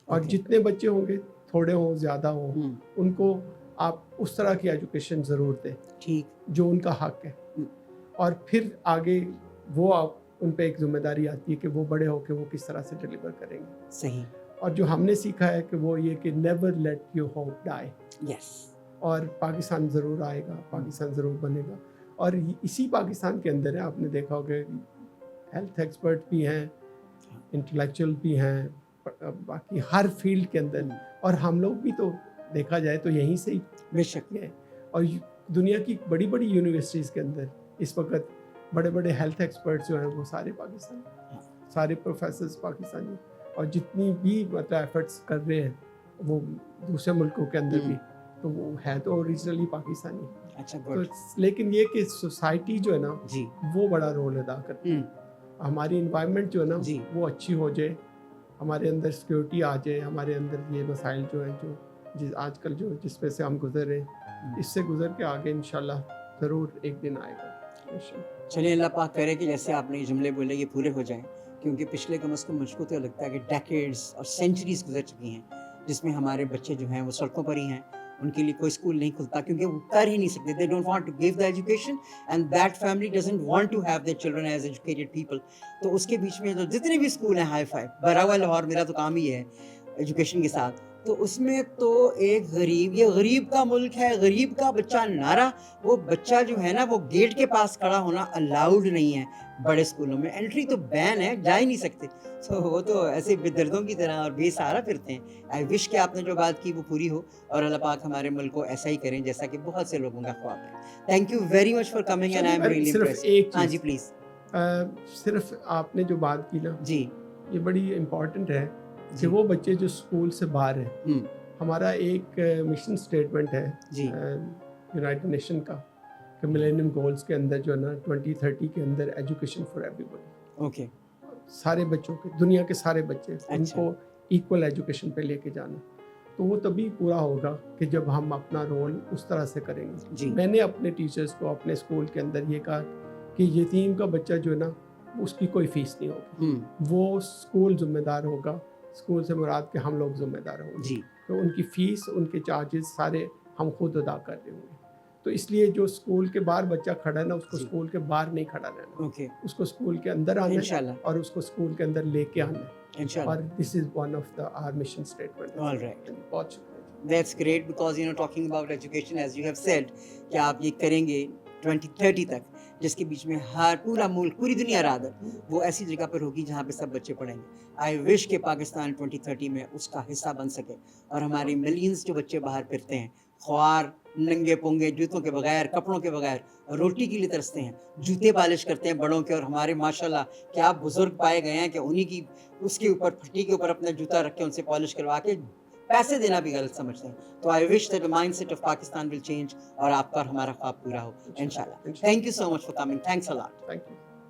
اور جتنے بچے ہوں گے، تھوڑے ہوں زیادہ ہوں، ان کو آپ اس طرح کی ایجوکیشن ضرور دیں، ٹھیک، جو ان کا حق ہے. اور پھر آگے وہ آپ ان پہ ایک ذمہ داری آتی ہے کہ وہ بڑے ہو کے وہ کس طرح سے ڈیلیور کریں گے. صحیح. اور جو ہم نے سیکھا ہے کہ وہ یہ کہ نیور لیٹ یور ہوپ ڈائی. یس. اور پاکستان ضرور آئے گا، پاکستان ضرور بنے گا. اور اسی پاکستان کے اندر ہے، آپ نے دیکھا ہوگا ہیلتھ ایکسپرٹ بھی ہیں، انٹلیکچوئل بھی ہیں، باقی ہر فیلڈ کے اندر. اور ہم لوگ بھی تو دیکھا جائے تو یہیں سے ہی بے شک ہے. اور دنیا کی بڑی بڑی یونیورسٹیز کے اندر اس وقت بڑے بڑے ہیلتھ ایکسپرٹس جو ہیں وہ سارے پاکستانی، سارے پروفیسرز پاکستانی. اور جتنی بھی مطلب ایفرٹس کر رہے ہیں وہ دوسرے ملکوں کے اندر بھی، تو وہ ہے تو اوریجنلی پاکستانی. اچھا، لیکن یہ کہ سوسائٹی جو ہے نا وہ بڑا رول ادا کرتی ہے. ہماری انوائرمنٹ جو ہے نا وہ اچھی ہو جائے، ہمارے اندر سیکیورٹی آ جائے، ہمارے اندر یہ مسائل جو ہیں جو آج کل جو جس پہ سے ہم گزر رہے ہیں، اس سے گزر کے آگے انشاءاللہ ضرور ایک دن آئے گا. چلیے اللہ پاک کرے کہ جیسے آپ نے یہ جملے بولے یہ پورے ہو جائیں، کیونکہ پچھلے کم از کم مجھ کو تو لگتا ہے کہ ڈیکیڈز اور سینچریز گزر چکی ہیں جس میں ہمارے بچے جو ہیں وہ سڑکوں پر ہی ہیں. ان کے لیے کوئی اسکول نہیں کھلتا کیونکہ وہ کر ہی نہیں سکتے. They don't want to give the education and that family doesn't want to have their children as educated people. تو اس کے بیچ میں جو جتنے بھی اسکول ہیں ہائی فائی بھرا ہوا لاہور، میرا تو کام ہی ہے ایجوکیشن کے ساتھ، تو اس میں تو ایک غریب، یہ غریب کا ملک ہے، غریب کا بچہ نعرہ، وہ بچہ جو ہے نا وہ گیٹ کے پاس کھڑا ہونا الاؤڈ نہیں ہے. بڑے اسکولوں میں انٹری تو بین ہے، جا ہی نہیں سکتے. تو وہ تو ایسے بے دردوں کی طرح اور بے سہارا پھرتے ہیں. آئی وش کہ آپ نے جو بات کی وہ پوری ہو، اور اللہ پاک ہمارے ملک کو ایسا ہی کریں جیسا کہ بہت سے لوگوں کا خواب ہے. Thank you very much for coming and I am really impressed. ہاں جی پلیز. صرف آپ نے جو بات کی نا جی یہ بڑی امپورٹنٹ ہے کہ وہ بچے جو اسکول سے باہر ہیں، ہمارا ایک مشن سٹیٹمنٹ ہے یونائٹڈ نیشن کا کہ ملینیم گولز کے اندر جو ہے نا 2030 کے اندر education for everybody. Okay. سارے بچوں کے, دنیا کے سارے بچے, ان کو ایکول ایجوکیشن پہ لے کے جانا, تو وہ تبھی پورا ہوگا کہ جب ہم اپنا رول اس طرح سے کریں گے. میں نے اپنے ٹیچرز کو اپنے اسکول کے اندر یہ کہا کہ یتیم کا بچہ جو ہے نا اس کی کوئی فیس نہیں ہوگی, وہ اسکول ذمہ دار ہوگا. اسکول سے مراد کہ ہم لوگ ذمہ دار ہوں گے, تو ان کی فیس, ان کے چارجز سارے ہم خود ادا کر رہے ہوں گے. تو اس لیے جو اسکول کے باہر بچہ کھڑا ہے نا, اس کو اسکول کے باہر نہیں کھڑا رہنا, اس کو اسکول کے اندر آنا ہے اور اس کو اسکول کے اندر لے کے آنا ہے. اور this is one of our mission statement. All right. بہت شکریہ. That's great because talking about education as you have said کہ آپ یہ کریں گے 2030 تک, جس کے بیچ میں ہر پورا ملک, پوری دنیا رادر وہ ایسی جگہ پر ہوگی جہاں پہ سب بچے پڑھیں گے. آئی وش کہ پاکستان 2030 میں اس کا حصہ بن سکے اور ہمارے ملینز جو بچے باہر پھرتے ہیں, خوار, ننگے پونگے, جوتوں کے بغیر, کپڑوں کے بغیر, روٹی کے لیے ترستے ہیں, جوتے پالش کرتے ہیں بڑوں کے, اور ہمارے ماشاءاللہ کیا بزرگ پائے گئے ہیں کہ انہی کی اس کے اوپر, پھٹی کے اوپر اپنا جوتا رکھ کے ان سے پالش کروا کے پیسے دینا بھی غلط سمجھتے ہیں. تو I wish that the mindset of Pakistan will change اور آپ کا اور ہمارا خواب پورا ہو انشاءاللہ. Thank you so much for coming. Thanks a lot. Thank you.